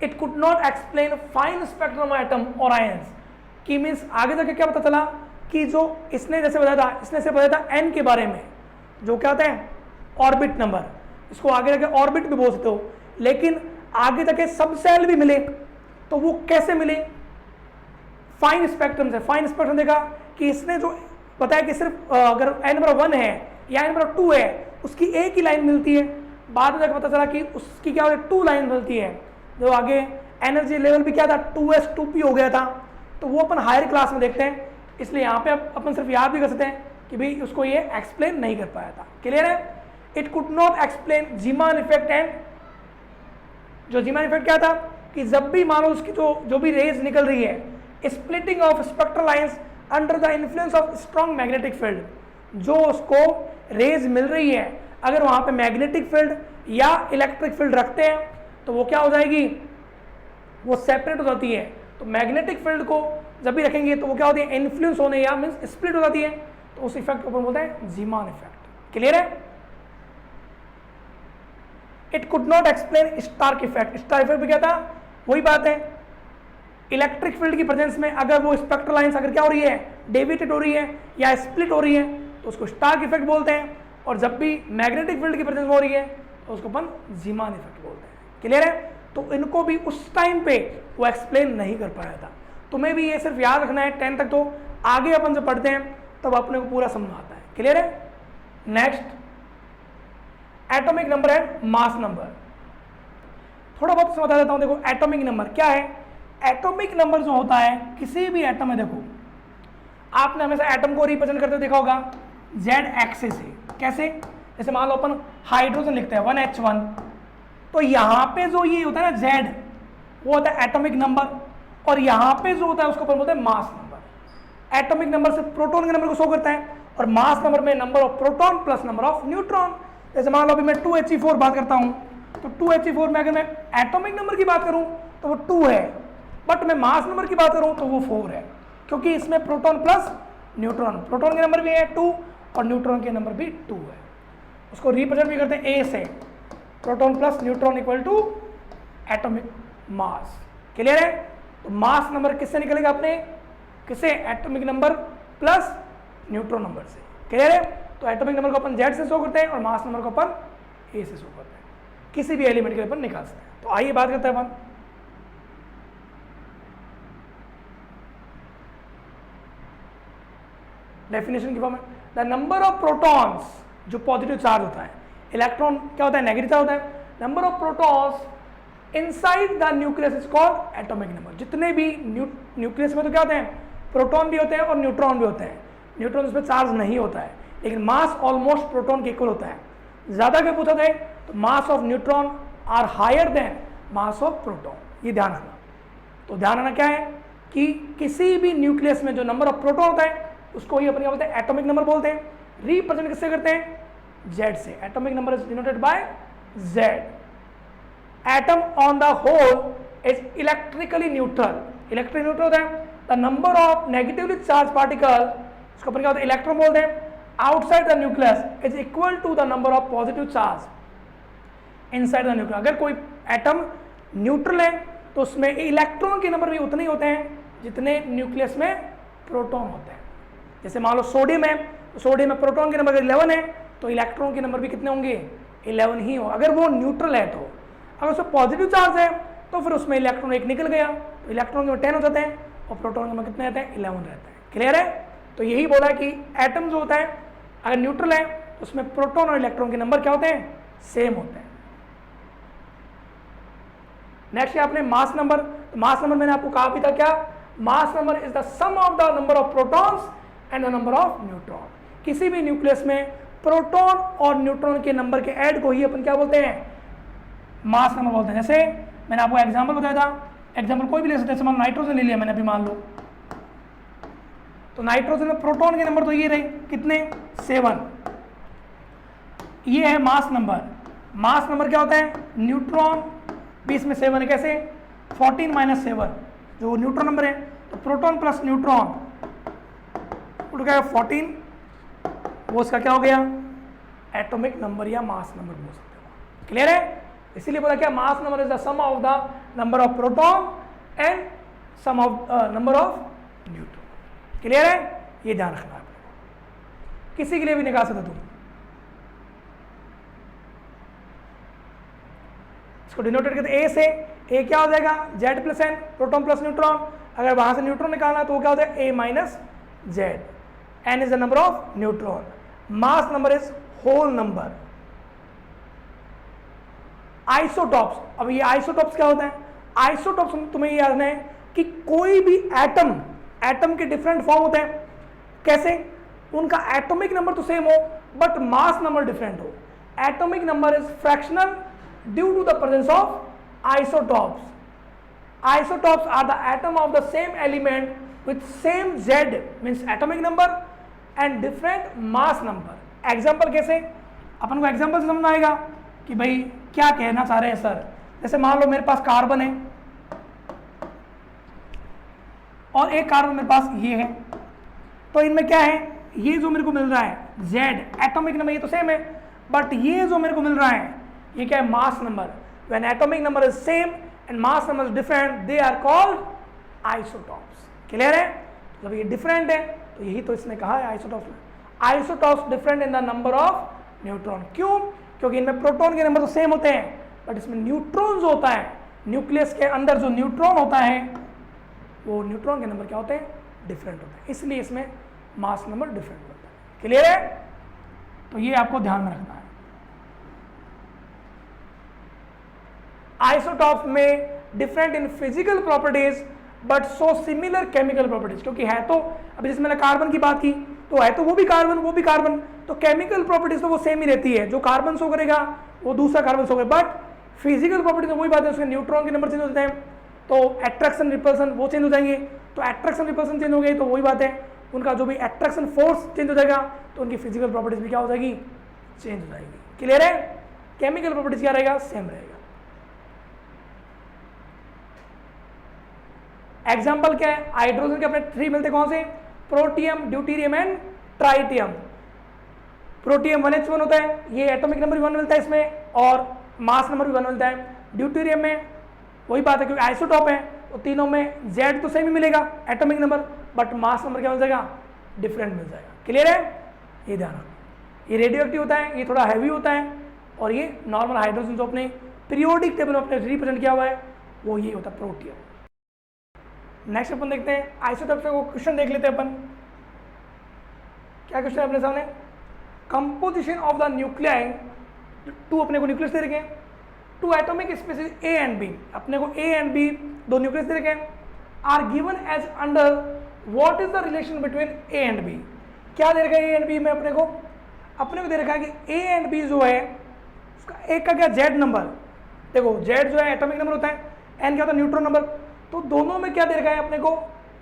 Speaker 1: it could not explain fine spectrum atom और आयंस, की मीन्स आगे जाके क्या पता चला कि जो इसने जैसे बताया था, इसने से बताया था n के बारे में, जो क्या होता है ऑर्बिट नंबर, इसको आगे जाके ऑर्बिट भी बोल सकते हो, लेकिन आगे जाके सब सेल भी मिले तो वो कैसे मिले, फाइन स्पेक्ट्रम से। फाइन स्पेक्ट्रम देखा कि इसने जो बताया कि सिर्फ अगर n/1 है या n/2 है उसकी एक ही लाइन मिलती है, बाद में जाकर पता चला कि उसकी क्या होती है 2 लाइन मिलती है। जो आगे एनर्जी लेवल भी क्या था 2s 2p हो गया था, तो वो अपन हायर क्लास में देखते हैं। इसलिए यहाँ पे अपन सिर्फ याद भी कर सकते हैं कि भाई उसको ये एक्सप्लेन नहीं कर पाया था। क्लियर है? It could not explain Zeeman effect and, जो जीमान इफेक्ट क्या था कि जब भी मान लो उसकी जो भी रेज निकल रही है, splitting of spectral lines under the influence of strong magnetic field, जो उसको रेज मिल रही है अगर वहां पे मैग्नेटिक फील्ड या इलेक्ट्रिक फील्ड रखते हैं तो वो क्या हो जाएगी, वो सेपरेट हो जाती है। तो मैग्नेटिक फील्ड को जब भी रखेंगे तो वो क्या होती है, इन्फ्लुएंस होने या मीन्स स्प्लिट हो जाती है, तो उस इफेक्ट को बोलते हैं जीमान इफेक्ट। क्लियर है? It could not explain Stark effect. Star effect भी क्या था, वही बात है, इलेक्ट्रिक फील्ड की प्रेजेंस में अगर वो स्पेक्ट्रल लाइंस अगर क्या हो रही है, डेविएटेड हो रही है या स्प्लिट हो रही है तो उसको स्टार्क इफेक्ट बोलते हैं, और जब भी मैग्नेटिक फील्ड की प्रेजेंस में हो रही है तो उसको अपन जीमान इफेक्ट बोलते हैं। क्लियर है? तो इनको भी उस टाइम पे वो एक्सप्लेन नहीं कर पाया था। तुम्हें भी ये सिर्फ याद रखना है 10 तक, तो आगे अपन जब पढ़ते हैं तब अपने को पूरा समझ आता है। क्लियर है? Next, atomic number and mass number. थोड़ा बहुत बता देता हूं। देखो एटॉमिक नंबर क्या है। एटॉमिक नंबर जो होता है किसी भी एटम में, देखो आपने हमेशा एटम को रिप्रेजेंट करते देखा होगा जेड एक्सिस से। कैसे? जैसे मान लो अपन हाइड्रोजन लिखते हैं 1H1, तो यहाँ पे जो ये होता है ना जेड, वो होता है एटॉमिक नंबर, और यहाँ पे जो होता है उसको अपन बोलते हैं मास नंबर। एटॉमिक नंबर से प्रोटॉन के नंबर को शो करता है, और मास नंबर में number of proton plus number of neutron. जैसे मान लो अभी मैं 2He4 बात करता हूँ, तो 2He4 में अगर मैं एटॉमिक नंबर की बात करूँ तो वो 2 है, बट मैं मास नंबर की बात करूँ तो वो 4 है, क्योंकि इसमें प्रोटॉन प्लस न्यूट्रॉन, प्रोटॉन के नंबर भी है 2 और न्यूट्रॉन के नंबर भी 2 है। उसको रिप्रेजेंट भी करते हैं ए से, proton plus neutron equal to atomic mass. Clear है? तो मास नंबर किससे निकलेगा अपने, किसे, atomic number plus neutron number से। क्लियर है? तो एटॉमिक नंबर को अपन जेड से शो करते हैं और मास नंबर को अपन ए से शो करते हैं, किसी भी एलिमेंट के अपन निकाल सकते हैं। तो आइए बात करते हैं अपन डेफिनेशन की फॉर्म में। द नंबर ऑफ प्रोटॉन्स, जो पॉजिटिव चार्ज होता है, इलेक्ट्रॉन क्या होता है, नेगेटिव चार्ज होता है। Number of protons inside the nucleus is called atomic number. जितने भी न्यूक्लियस में तो क्या होते हैं, प्रोटॉन भी होते हैं और न्यूट्रॉन भी होते हैं। न्यूट्रॉन उसमें चार्ज नहीं होता है, लेकिन मास ऑलमोस्ट प्रोटॉन के इक्वल होता है। ज़्यादा क्या पूछा जाए तो mass of neutron are higher than mass of proton, ये ध्यान रखना। तो ध्यान रखना क्या है कि किसी भी न्यूक्लियस में जो नंबर ऑफ प्रोटॉन होता है उसको ही अपन क्या बोलते हैं, एटॉमिक नंबर बोलते हैं। रिप्रेजेंट किससे करते हैं, जेड से। Atomic number is denoted by Z. Atom on the whole is electrically neutral. Electrically neutral होता है। The number of negatively charge particle, उसको अपन क्या होता है, इलेक्ट्रॉन बोलते हैं, outside the nucleus is equal to the number of positive charge inside the nucleus. अगर कोई एटम न्यूट्रल है तो उसमें इलेक्ट्रॉन के नंबर भी उतने ही होते हैं जितने न्यूक्लियस में प्रोटॉन होते हैं। जैसे मान लो सोडियम है, तो सोडियम में प्रोटॉन के नंबर 11 है तो इलेक्ट्रॉन के नंबर भी कितने होंगे, 11 ही हो, अगर वो न्यूट्रल है। तो अगर उसमें पॉजिटिव चार्ज है तो फिर उसमें इलेक्ट्रॉन एक निकल गया, तो इलेक्ट्रॉन के 10 हो जाते हैं और प्रोटॉन के नंबर कितने रहते हैं, 11 रहते हैं। क्लियर है? तो यही बोला कि एटम जो होता है अगर न्यूट्रल है तो उसमें प्रोटॉन और इलेक्ट्रॉन के नंबर क्या होते हैं, सेम होते हैं। नेक्स्ट है आपने मास नंबर। तो मास नंबर मैंने आपको कहा भी था क्या, mass number is the sum of the number of protons and the number of neutron. किसी भी न्यूक्लियस में प्रोटॉन और न्यूट्रॉन के नंबर के ऐड को ही अपन क्या बोलते हैं, मास नंबर बोलते हैं। जैसे मैंने आपको एग्जांपल बताया था, एग्जांपल कोई भी ले सकते हैं। जैसे मान नाइट्रोजन ले लिया मैंने अभी, मान लो तो नाइट्रोजन में प्रोटॉन के नंबर तो ये रहे कितने, 7। ये है मास नंबर। मास नंबर क्या होता है, न्यूट्रॉन भी इसमें 7 है। कैसे, 14 - 7 जो न्यूट्रॉन नंबर है, तो प्रोटॉन प्लस न्यूट्रॉन उठ गया 14, वो उसका क्या हो गया, एटॉमिक नंबर या मास नंबर बोल सकते हो। क्लियर है? इसीलिए बोला क्या, mass number is the sum of the number of proton and sum of number of neutron. Clear है? ये ध्यान रखना आपको, किसी के लिए भी निकाल सकते तुम। इसको डिनोटेड करते ए से। ए क्या हो जाएगा, Z plus N, proton plus neutron. अगर वहां से न्यूट्रॉन निकालना है तो वो क्या हो जाएगा, A minus Z. N is the number of neutron. Mass number is whole number. Isotopes, अब ये आइसोटॉप्स क्या होता है, आइसोटॉप्स तुम्हें याद रखना है कि कोई भी एटम के डिफरेंट फॉर्म होते हैं। कैसे, उनका एटॉमिक नंबर तो सेम हो बट मास नंबर डिफरेंट हो। Atomic number is fractional due to the presence of isotopes. Isotopes are the atom of the same element with same Z means atomic number and different mass number. Example कैसे? अपन को example से समझ आएगा कि भाई क्या कहना चाह रहे हैं सर। जैसे मान लो मेरे पास कार्बन है और एक कार्बन मेरे पास ये है, तो इनमें क्या है, ये जो मेरे को मिल रहा है Z एटॉमिक नंबर, ये तो सेम है, बट ये जो मेरे को मिल रहा है ये क्या है, mass number. When atomic number is same and mass number is different they are called isotopes. Clear है? जब ये डिफरेंट है तो यही तो इसने कहा है आइसोटॉप्स में। Isotopes different in the number of neutron. क्यों? क्योंकि इनमें प्रोटॉन के नंबर तो सेम होते हैं, बट इसमें न्यूट्रॉन जो होता है, न्यूक्लियस के अंदर जो न्यूट्रॉन होता है वो न्यूट्रॉन के नंबर क्या होते हैं, डिफरेंट होते हैं, इसलिए इसमें मास नंबर डिफरेंट होता है। क्लियर है? तो ये आपको ध्यान में रखना है। आइसोटॉप्स में different in physical properties but so similar chemical properties, क्योंकि है तो, अभी जैसे मैंने कार्बन की बात की तो है तो वो भी कार्बन वो भी कार्बन, तो केमिकल प्रॉपर्टीज तो वो सेम ही रहती है, जो कार्बन शो करेगा वो दूसरा कार्बन शो करेगा, बट फिजिकल प्रॉपर्टीज तो वही बात है, उसके न्यूट्रॉन के नंबर चेंज होते हैं, तो अट्रैक्शन रिपल्सन वो चेंज हो जाएंगे, तो अट्रैक्शन रिपल्सन चेंज हो गई तो वही बात है, उनका जो भी अट्रैक्शन फोर्स चेंज हो जाएगा तो उनकी फिजिकल प्रॉपर्टीज भी क्या हो जाएगी, चेंज हो जाएगी। क्लियर है? केमिकल प्रॉपर्टीज क्या रहेगा, सेम रहेगा। एग्जाम्पल क्या है, हाइड्रोजन के अपने 3 मिलते कौन से, protium, deuterium and tritium. Protium 1H1 होता है, ये एटॉमिक नंबर भी 1 मिलता है इसमें और मास नंबर भी 1 मिलता है। ड्यूटेरियम में वही बात है, क्योंकि आइसोटॉप है तो तीनों में Z तो सेम ही मिलेगा atomic number, but mass number क्या मिल जाएगा, डिफरेंट मिल जाएगा। क्लियर है? ये ध्यान रखना। ये रेडियो एक्टिव होता है, ये थोड़ा हैवी होता है, और ये नॉर्मल हाइड्रोजन जो अपने पीरियोडिक टेबल में अपने रिप्रेजेंट किया हुआ है वो ये होता है प्रोटियम। नेक्स्ट अपन देखते हैं आइसोटॉप्स का क्वेश्चन देख लेते हैं अपन। क्या क्वेश्चन है अपने सामने, कंपोजिशन ऑफ द न्यूक्लियाई, 2 अपने को न्यूक्लियस दे रखे हैं, 2 atomic species A and B, अपने को A एंड B 2 न्यूक्लियस दे रखे हैं, are given as under what is the relation between A and B। क्या दे रखा है A एंड B में, अपने को दे रखा है कि A एंड B जो है उसका एक का क्या Z नंबर, देखो Z जो है एटॉमिक नंबर होता है, N क्या होता है न्यूट्रॉन नंबर, तो दोनों में क्या दे रखा है अपने को,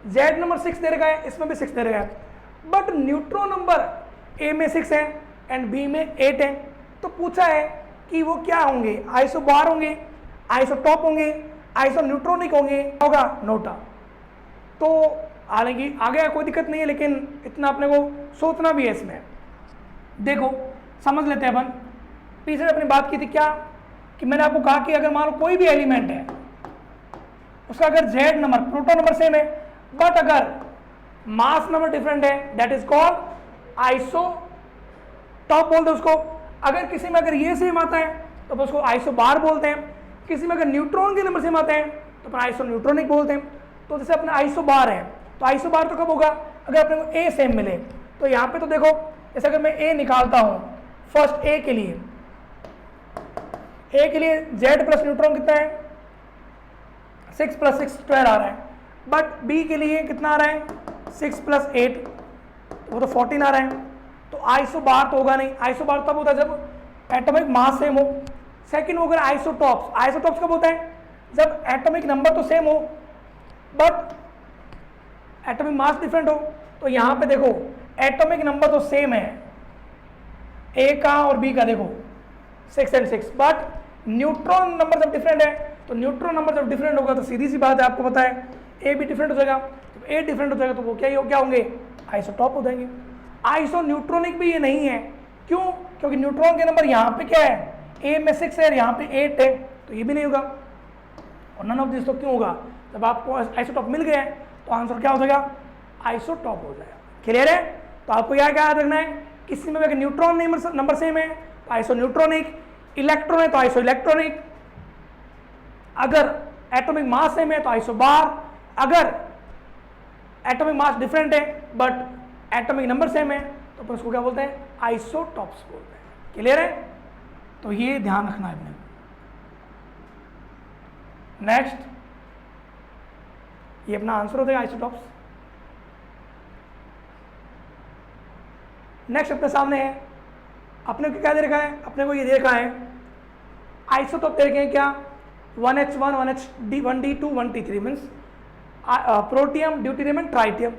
Speaker 1: Z नंबर 6 दे रखा है, इसमें भी 6 दे रखा है, बट न्यूट्रॉन नंबर A में 6 है एंड B में 8 है, तो पूछा है कि वो क्या होंगे, आइसोबार होंगे, आइसोटॉप होंगे, आइसोन्यूट्रॉनिक होंगे, होगा नोटा। तो हालांकि आगे कोई दिक्कत नहीं है, लेकिन इतना अपने को सोचना भी है इसमें। देखो समझ लेते हैं अपन, पीछे अपनी बात की थी क्या, कि मैंने आपको कहा कि अगर मान लो कोई भी एलिमेंट है उसका अगर Z number, proton number same है, बट अगर मास नंबर डिफरेंट है, दैट इज कॉल्ड आइसोटॉप बोलते हैं उसको। अगर किसी में अगर ये सेम आता है तो उसको आइसोबार बोलते हैं, किसी में अगर न्यूट्रॉन के नंबर सेम आते हैं तो अपन आइसोन्यूट्रॉनिक बोलते हैं। तो जैसे अपने आइसोबार है, तो आइसोबार तो कब होगा, अगर अपने को A सेम मिले। तो यहाँ पे तो देखो, जैसे अगर मैं A निकालता हूँ, फर्स्ट A के लिए Z प्लस न्यूट्रॉन कितना है, 6 + 6 12 आ रहा है, बट B के लिए कितना आ रहा है, 6 + 8, वो तो 14 आ रहा है। तो आइसोबार तो होगा नहीं, आइसोबार तब होता है जब एटॉमिक मास सेम हो। सेकंड हो गया आइसोटॉप्स, आइसोटॉप्स कब होता है, जब एटॉमिक नंबर तो सेम हो बट एटॉमिक मास डिफरेंट हो। तो यहाँ पे देखो एटॉमिक नंबर तो सेम है A का और B का, देखो 6 और 6, बट न्यूट्रॉन नंबर जब डिफरेंट है, तो न्यूट्रॉन नंबर जब डिफरेंट होगा तो सीधी सी बात है, आपको पता है A भी डिफरेंट हो जाएगा। तो A डिफरेंट हो जाएगा तो वो क्या होंगे, आइसोटॉप हो जाएंगे। आइसोन्यूट्रॉनिक भी ये नहीं है, क्यों, क्योंकि न्यूट्रॉन के नंबर यहाँ पे क्या है, A में 6 है, यहाँ पे 8 है, तो ये भी नहीं होगा। और नन ऑफ दिस तो क्यों होगा, जब आपको आइसोटॉप मिल गया है तो आंसर क्या हो जाएगा, आइसोटॉप हो जाएगा। क्लियर है? तो आपको क्या याद रखना है, किसी में अगर न्यूट्रॉन नंबर सेम है तो आइसोन्यूट्रॉनिक, इलेक्ट्रॉन है तो आइसो इलेक्ट्रॉनिक, अगर एटॉमिक मास सेम है तो आइसोबार, अगर एटॉमिक मास डिफरेंट है बट एटॉमिक नंबर सेम है तो अपन उसको क्या बोलते हैं, आइसोटॉप्स बोलते हैं। क्लियर है? तो ये ध्यान रखना है अपने। नेक्स्ट, ये अपना आंसर हो जाएगा आइसोटॉप्स। नेक्स्ट अपने सामने है, अपने को क्या दे रखा है, अपने को ये दे रखा है आइसोटॉप दे रखे हैं क्या, 1H1 1D2 1T3 means protium, deuterium and tritium.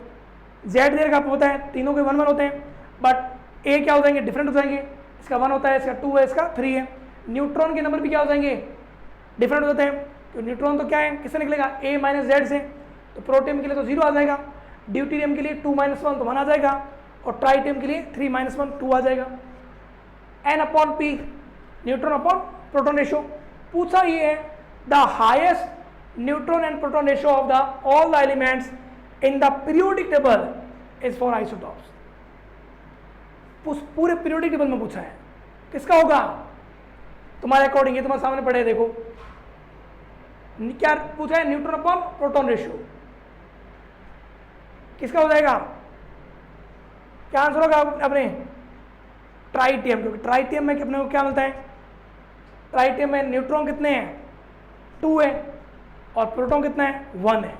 Speaker 1: Z देर का होता है, तीनों के 1 1 होते हैं, बट ए क्या हो जाएंगे, डिफरेंट हो जाएंगे। इसका 1 होता है, इसका 2 है, इसका 3 है। न्यूट्रॉन के नंबर भी क्या हो जाएंगे, डिफरेंट होते हैं। तो न्यूट्रॉन तो क्या है, किससे निकलेगा, ए माइनस जेड से। तो प्रोटियम के लिए तो 0 आ जाएगा, ड्यूटेरियम के लिए 2 - 1 तो 1 आ जाएगा, और ट्राइटियम के लिए 3 - 1 2 आ जाएगा। N/P neutron upon proton ratio. पूछा ये है the highest neutron and proton ratio of the all the elements in the periodic table is for isotopes. पूरे पीरियोडिक टेबल में पूछा है, किसका होगा तुम्हारे अकॉर्डिंग, ये तुम्हारे सामने पड़े देखो क्या पूछा है, न्यूट्रॉन अपॉन प्रोटॉन रेशियो किसका हो जाएगा, क्या आंसर होगा अपने, ट्राइटियम। क्योंकि ट्राइटियम में अपने को क्या मिलता है, ट्राइटियम में न्यूट्रॉन कितने हैं, 2 है, और प्रोटॉन कितना है, 1 है।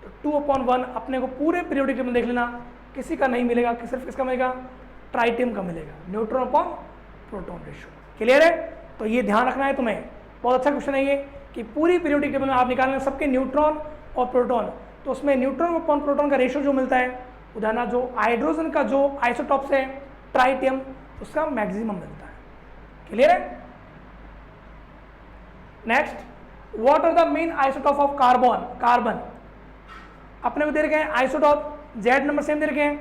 Speaker 1: तो 2/1 अपने को पूरे पीरियोडिक टेबल में देख लेना, किसी का नहीं मिलेगा, सिर्फ किसका मिलेगा, ट्राइटियम का मिलेगा, neutron upon proton ratio. Clear है। तो ये ध्यान रखना है तुम्हें, बहुत अच्छा क्वेश्चन है ये, कि पूरी पीरियोडिक टेबल में आप निकालना सबके न्यूट्रॉन और प्रोटॉन। तो उसमें न्यूट्रॉन अपॉन प्रोटॉन का रेशियो जो मिलता है, उदाहरण जो हाइड्रोजन का जो आइसोटॉप्स है ट्राइटियम, उसका मैक्सिमम मिलता है। क्लियर है। Next, what are the main isotope of carbon. अपने को दे रखे हैं आइसोटॉप, जेड नंबर सेम दे रखे हैं,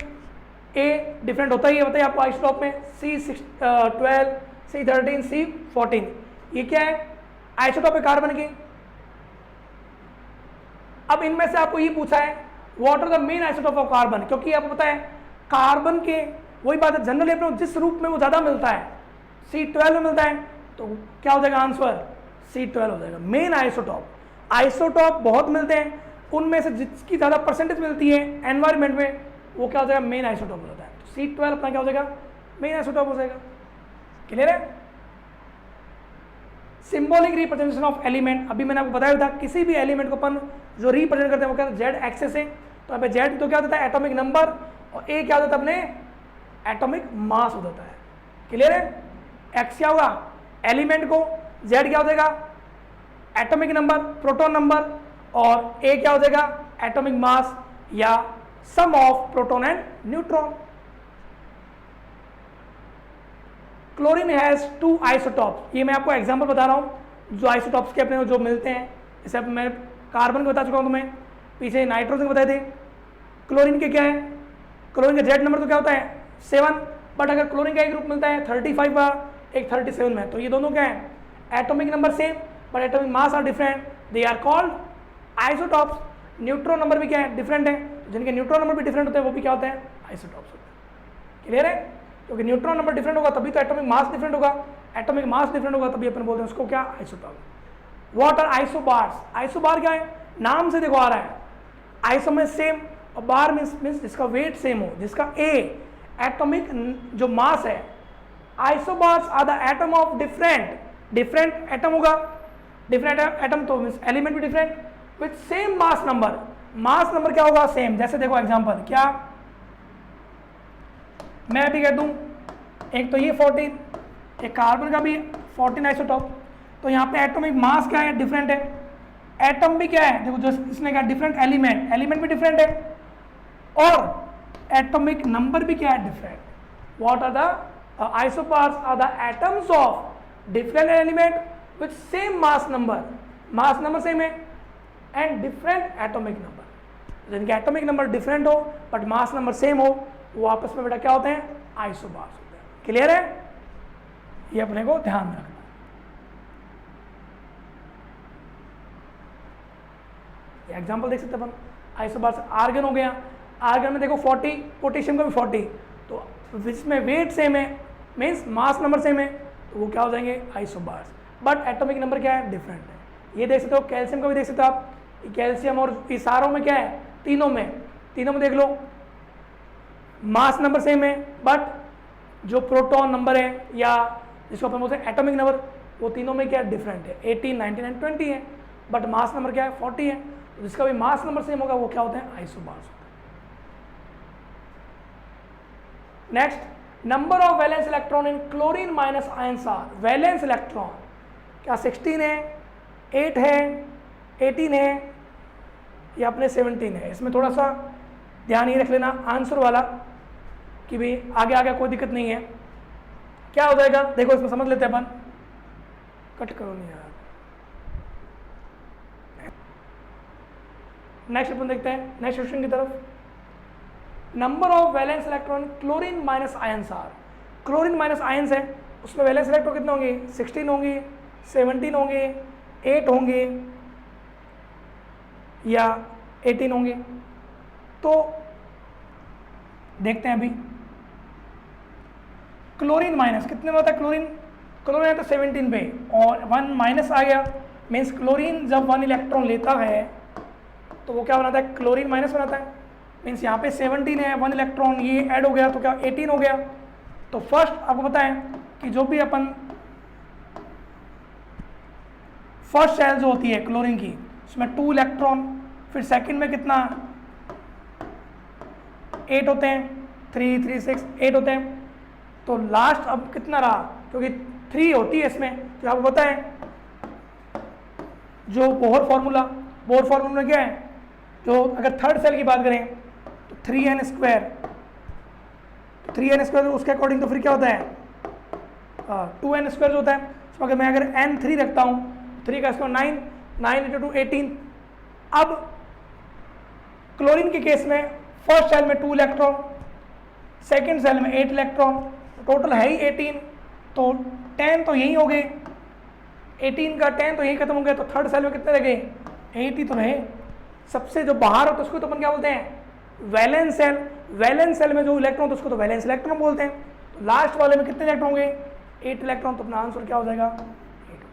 Speaker 1: ए डिफरेंट होता ही है, बताइए आपको आइसोटॉप में C12 C13 C14, ये क्या है, आइसोटॉप है कार्बन की। अब इनमें से आपको ये पूछा है what are the main isotope of carbon, क्योंकि आपको पता है कार्बन के वही बात है, जनरली अपने जिस रूप में वो ज़्यादा मिलता है C12 में मिलता है, तो क्या हो जाएगा आंसर, C12 हो जाएगा। मेन आइसोटॉप बहुत मिलते हैं, उनमें से जिसकी ज़्यादा परसेंटेज मिलती है एनवायरमेंट में, वो क्या हो जाएगा, मेन आइसोटॉप हो जाता है। तो C12 अपना क्या हो जाएगा, मेन आइसोटॉप हो जाएगा। क्लियर है। सिंबॉलिक रिप्रेजेंटेशन ऑफ एलिमेंट, अभी मैंने आपको बताया था, किसी भी एलिमेंट को अपन जो रिप्रेजेंट करते हैं वो क्या होता है, जेड एक्सेस है। तो यहाँ पे जेड तो क्या होता है, एटॉमिक नंबर, और ए क्या होता है अपने, एटॉमिक मास हो जाता है। क्लियर है। एक्स क्या होगा, एलिमेंट को, जेड क्या हो जाएगा, एटॉमिक नंबर, प्रोटॉन नंबर, और ए क्या हो जाएगा, एटॉमिक मास या sum of proton and neutron. Chlorine has 2 isotopes, ये मैं आपको एग्जांपल बता रहा हूँ जो आइसोटॉप्स के अपने जो मिलते हैं। जैसे अब मैं कार्बन को बता चुका हूँ तुम्हें, पीछे नाइट्रोजन बताए थे। क्लोरीन के क्या है, क्लोरीन का जेड नंबर तो क्या होता है 7, बट अगर क्लोरीन का एक ग्रुप मिलता है 35 का, एक 37 में, तो ये दोनों क्या है, atomic number same but atomic mass are different, they are called isotopes. Neutron number भी क्या है, डिफरेंट है, जिनके न्यूट्रॉन नंबर भी डिफरेंट होते हैं वो भी क्या होते हैं, आइसोटॉप्स होते हैं। क्लियर है। क्योंकि न्यूट्रॉन नंबर डिफरेंट होगा तभी तो एटॉमिक मास डिफरेंट होगा, एटॉमिक मास डिफरेंट होगा तभी अपन बोलते हैं उसको क्या, isotope. What are isobars, isobar क्या है, नाम से देखो आ रहा है, आइसो में सेम, और बार मीन्स जिसका वेट सेम हो, जिसका ए एटॉमिक जो मास है। Isobars are the atom of different atom होगा, डिफरेंट एटम तो मीन्स एलिमेंट भी different with same mass number. Mass number क्या होगा, सेम। जैसे देखो एग्जांपल, क्या मैं अभी कह दूं, एक तो ये 14, एक कार्बन का भी 14 आइसोटॉप, तो यहाँ पे एटॉमिक मास क्या है, डिफरेंट है, एटम भी क्या है, देखो जो इसने क्या डिफरेंट, एलिमेंट भी डिफरेंट है, और एटॉमिक नंबर भी क्या है, different. What are the isobars are the atoms of different element with same mass number same है, एंड डिफरेंट एटॉमिक नंबर। जिनके एटॉमिक नंबर डिफरेंट हो बट मास नंबर सेम हो, वो आपस में बेटा क्या होते हैं, आइसोबार्स होते हैं। क्लियर है। ये अपने को ध्यान में रखना। एग्जांपल देख सकते हैं अपन, आइसोबार्स आर्गन हो गया, आर्गन में देखो 40, पोटेशियम का भी 40, तो इसमें वेट सेम है मीन्स मास नंबर सेम है, तो वो क्या हो जाएंगे, आइसोबार्स, बट एटॉमिक नंबर क्या है, डिफरेंट है। ये देख सकते हो, कैल्शियम का भी देख सकते हो आप, कैल्शियम और ये सारों में क्या है, तीनों में देख लो मास नंबर सेम है, बट जो प्रोटॉन नंबर है या जिसको अपन बोलते हैं एटॉमिक नंबर, वो तीनों में क्या है, डिफरेंट है, 18, 19 एंड 20 है, बट मास नंबर क्या है, 40 है। तो जिसका भी मास नंबर सेम होगा वो क्या होते हैं, आइसोबार्स होते हैं। Next, number of valence electron in chlorine minus ions are. Valence electron क्या 16 है, 8 है, 18 है या अपने 17 है। इसमें थोड़ा सा ध्यान ये रख लेना आंसर वाला कि भाई आगे आगे कोई दिक्कत नहीं है। क्या हो जाएगा देखो, इसमें समझ लेते हैं अपन। कट करो नहीं यार। नेक्स्ट अपन देखते हैं नेक्स्ट क्वेश्चन की तरफ। Number of valence electron chlorine minus ions are. Chlorine minus ions है, उसमें वैलेंस इलेक्ट्रॉन कितने होंगे? 16 होंगे, 17 होंगे, 8 होंगे या 18 होंगे। तो देखते हैं अभी क्लोरीन माइनस कितने में होता है? क्लोरीन क्लोरीन है तो 17 पे और 1 माइनस आ गया, मीन्स क्लोरीन जब 1 इलेक्ट्रॉन लेता है तो वो क्या बनाता है? क्लोरीन माइनस बनाता है। मीन्स यहाँ पे 17 है, 1 इलेक्ट्रॉन ये ऐड हो गया तो क्या 18 हो गया। तो फर्स्ट आपको पता है कि जो भी अपन फर्स्ट शेल जो होती है क्लोरीन की उसमें 2 इलेक्ट्रॉन, फिर सेकंड में कितना 8 होते हैं, 3 3 6 8 होते हैं। तो लास्ट अब कितना रहा, क्योंकि 3 होती है इसमें, तो आपको पता है जो बोहर फार्मूला क्या है? जो अगर थर्ड सेल की बात करें तो 3n स्क्वायर, 3n स्क्वायर उसके अकॉर्डिंग तो फिर क्या होता है 2n स्क्वायर जो होता है। तो अगर मैं n3 रखता हूँ, 3 का स्क्वायर 9, 9 × 2 18। अब क्लोरीन के केस में फर्स्ट सेल में 2 इलेक्ट्रॉन, सेकेंड सेल में 8 इलेक्ट्रॉन, टोटल है ही 18, तो 10 तो यही हो गए, 18 का 10 तो यही खत्म हो गया। तो थर्ड सेल में कितने रह गए? 8 ही तो रहे। सबसे जो बाहर हो तो उसको तो अपन क्या बोलते हैं? Valence shell. वैलेंस सेल में जो इलेक्ट्रॉन तो उसको तो वैलेंस इलेक्ट्रॉन बोलते हैं। तो लास्ट वाले में कितने इलेक्ट्रॉन होंगे? 8 इलेक्ट्रॉन। तो अपना आंसर क्या हो जाएगा? 8।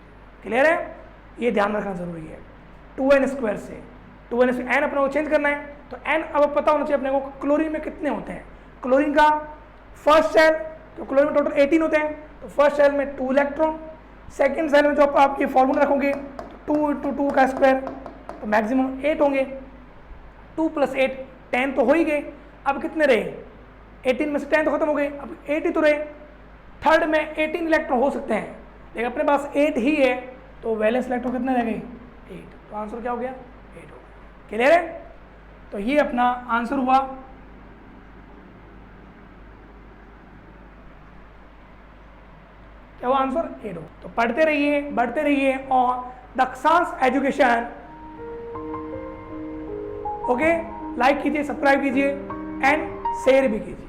Speaker 1: क्लियर है? ये ध्यान रखना जरूरी है। 2n स्क्वायर से 2n से n अपने को चेंज करना है, तो n अब पता होना चाहिए अपने को क्लोरीन में कितने होते हैं। क्लोरीन का फर्स्ट सेल, तो क्लोरीन में टोटल 18 होते हैं, तो फर्स्ट सेल में 2 इलेक्ट्रॉन, सेकेंड सेल में जो आप ये फॉर्मूला रखोगे 2 × 2 का स्क्वायर, तो मैक्सिमम 8 होंगे। 2 + 8 10 तो हो ही गए। अब कितने रहे? 18 में से 10 तो खत्म हो गए, अब 8 ही तो रहे। थर्ड में 18 इलेक्ट्रॉन हो सकते हैं, लेकिन अपने पास 8 ही है, तो वैलेंस इलेक्ट्रॉन कितने रह गए? 8। तो आंसर क्या हो गया? 8 हो गया। क्लियर है? तो ये अपना आंसर हुआ। क्या वो आंसर 8 हो। तो पढ़ते रहिए, बढ़ते रहिए और दक्षांश एजुकेशन ओके लाइक कीजिए, सब्सक्राइब कीजिए एंड शेयर भी कीजिए।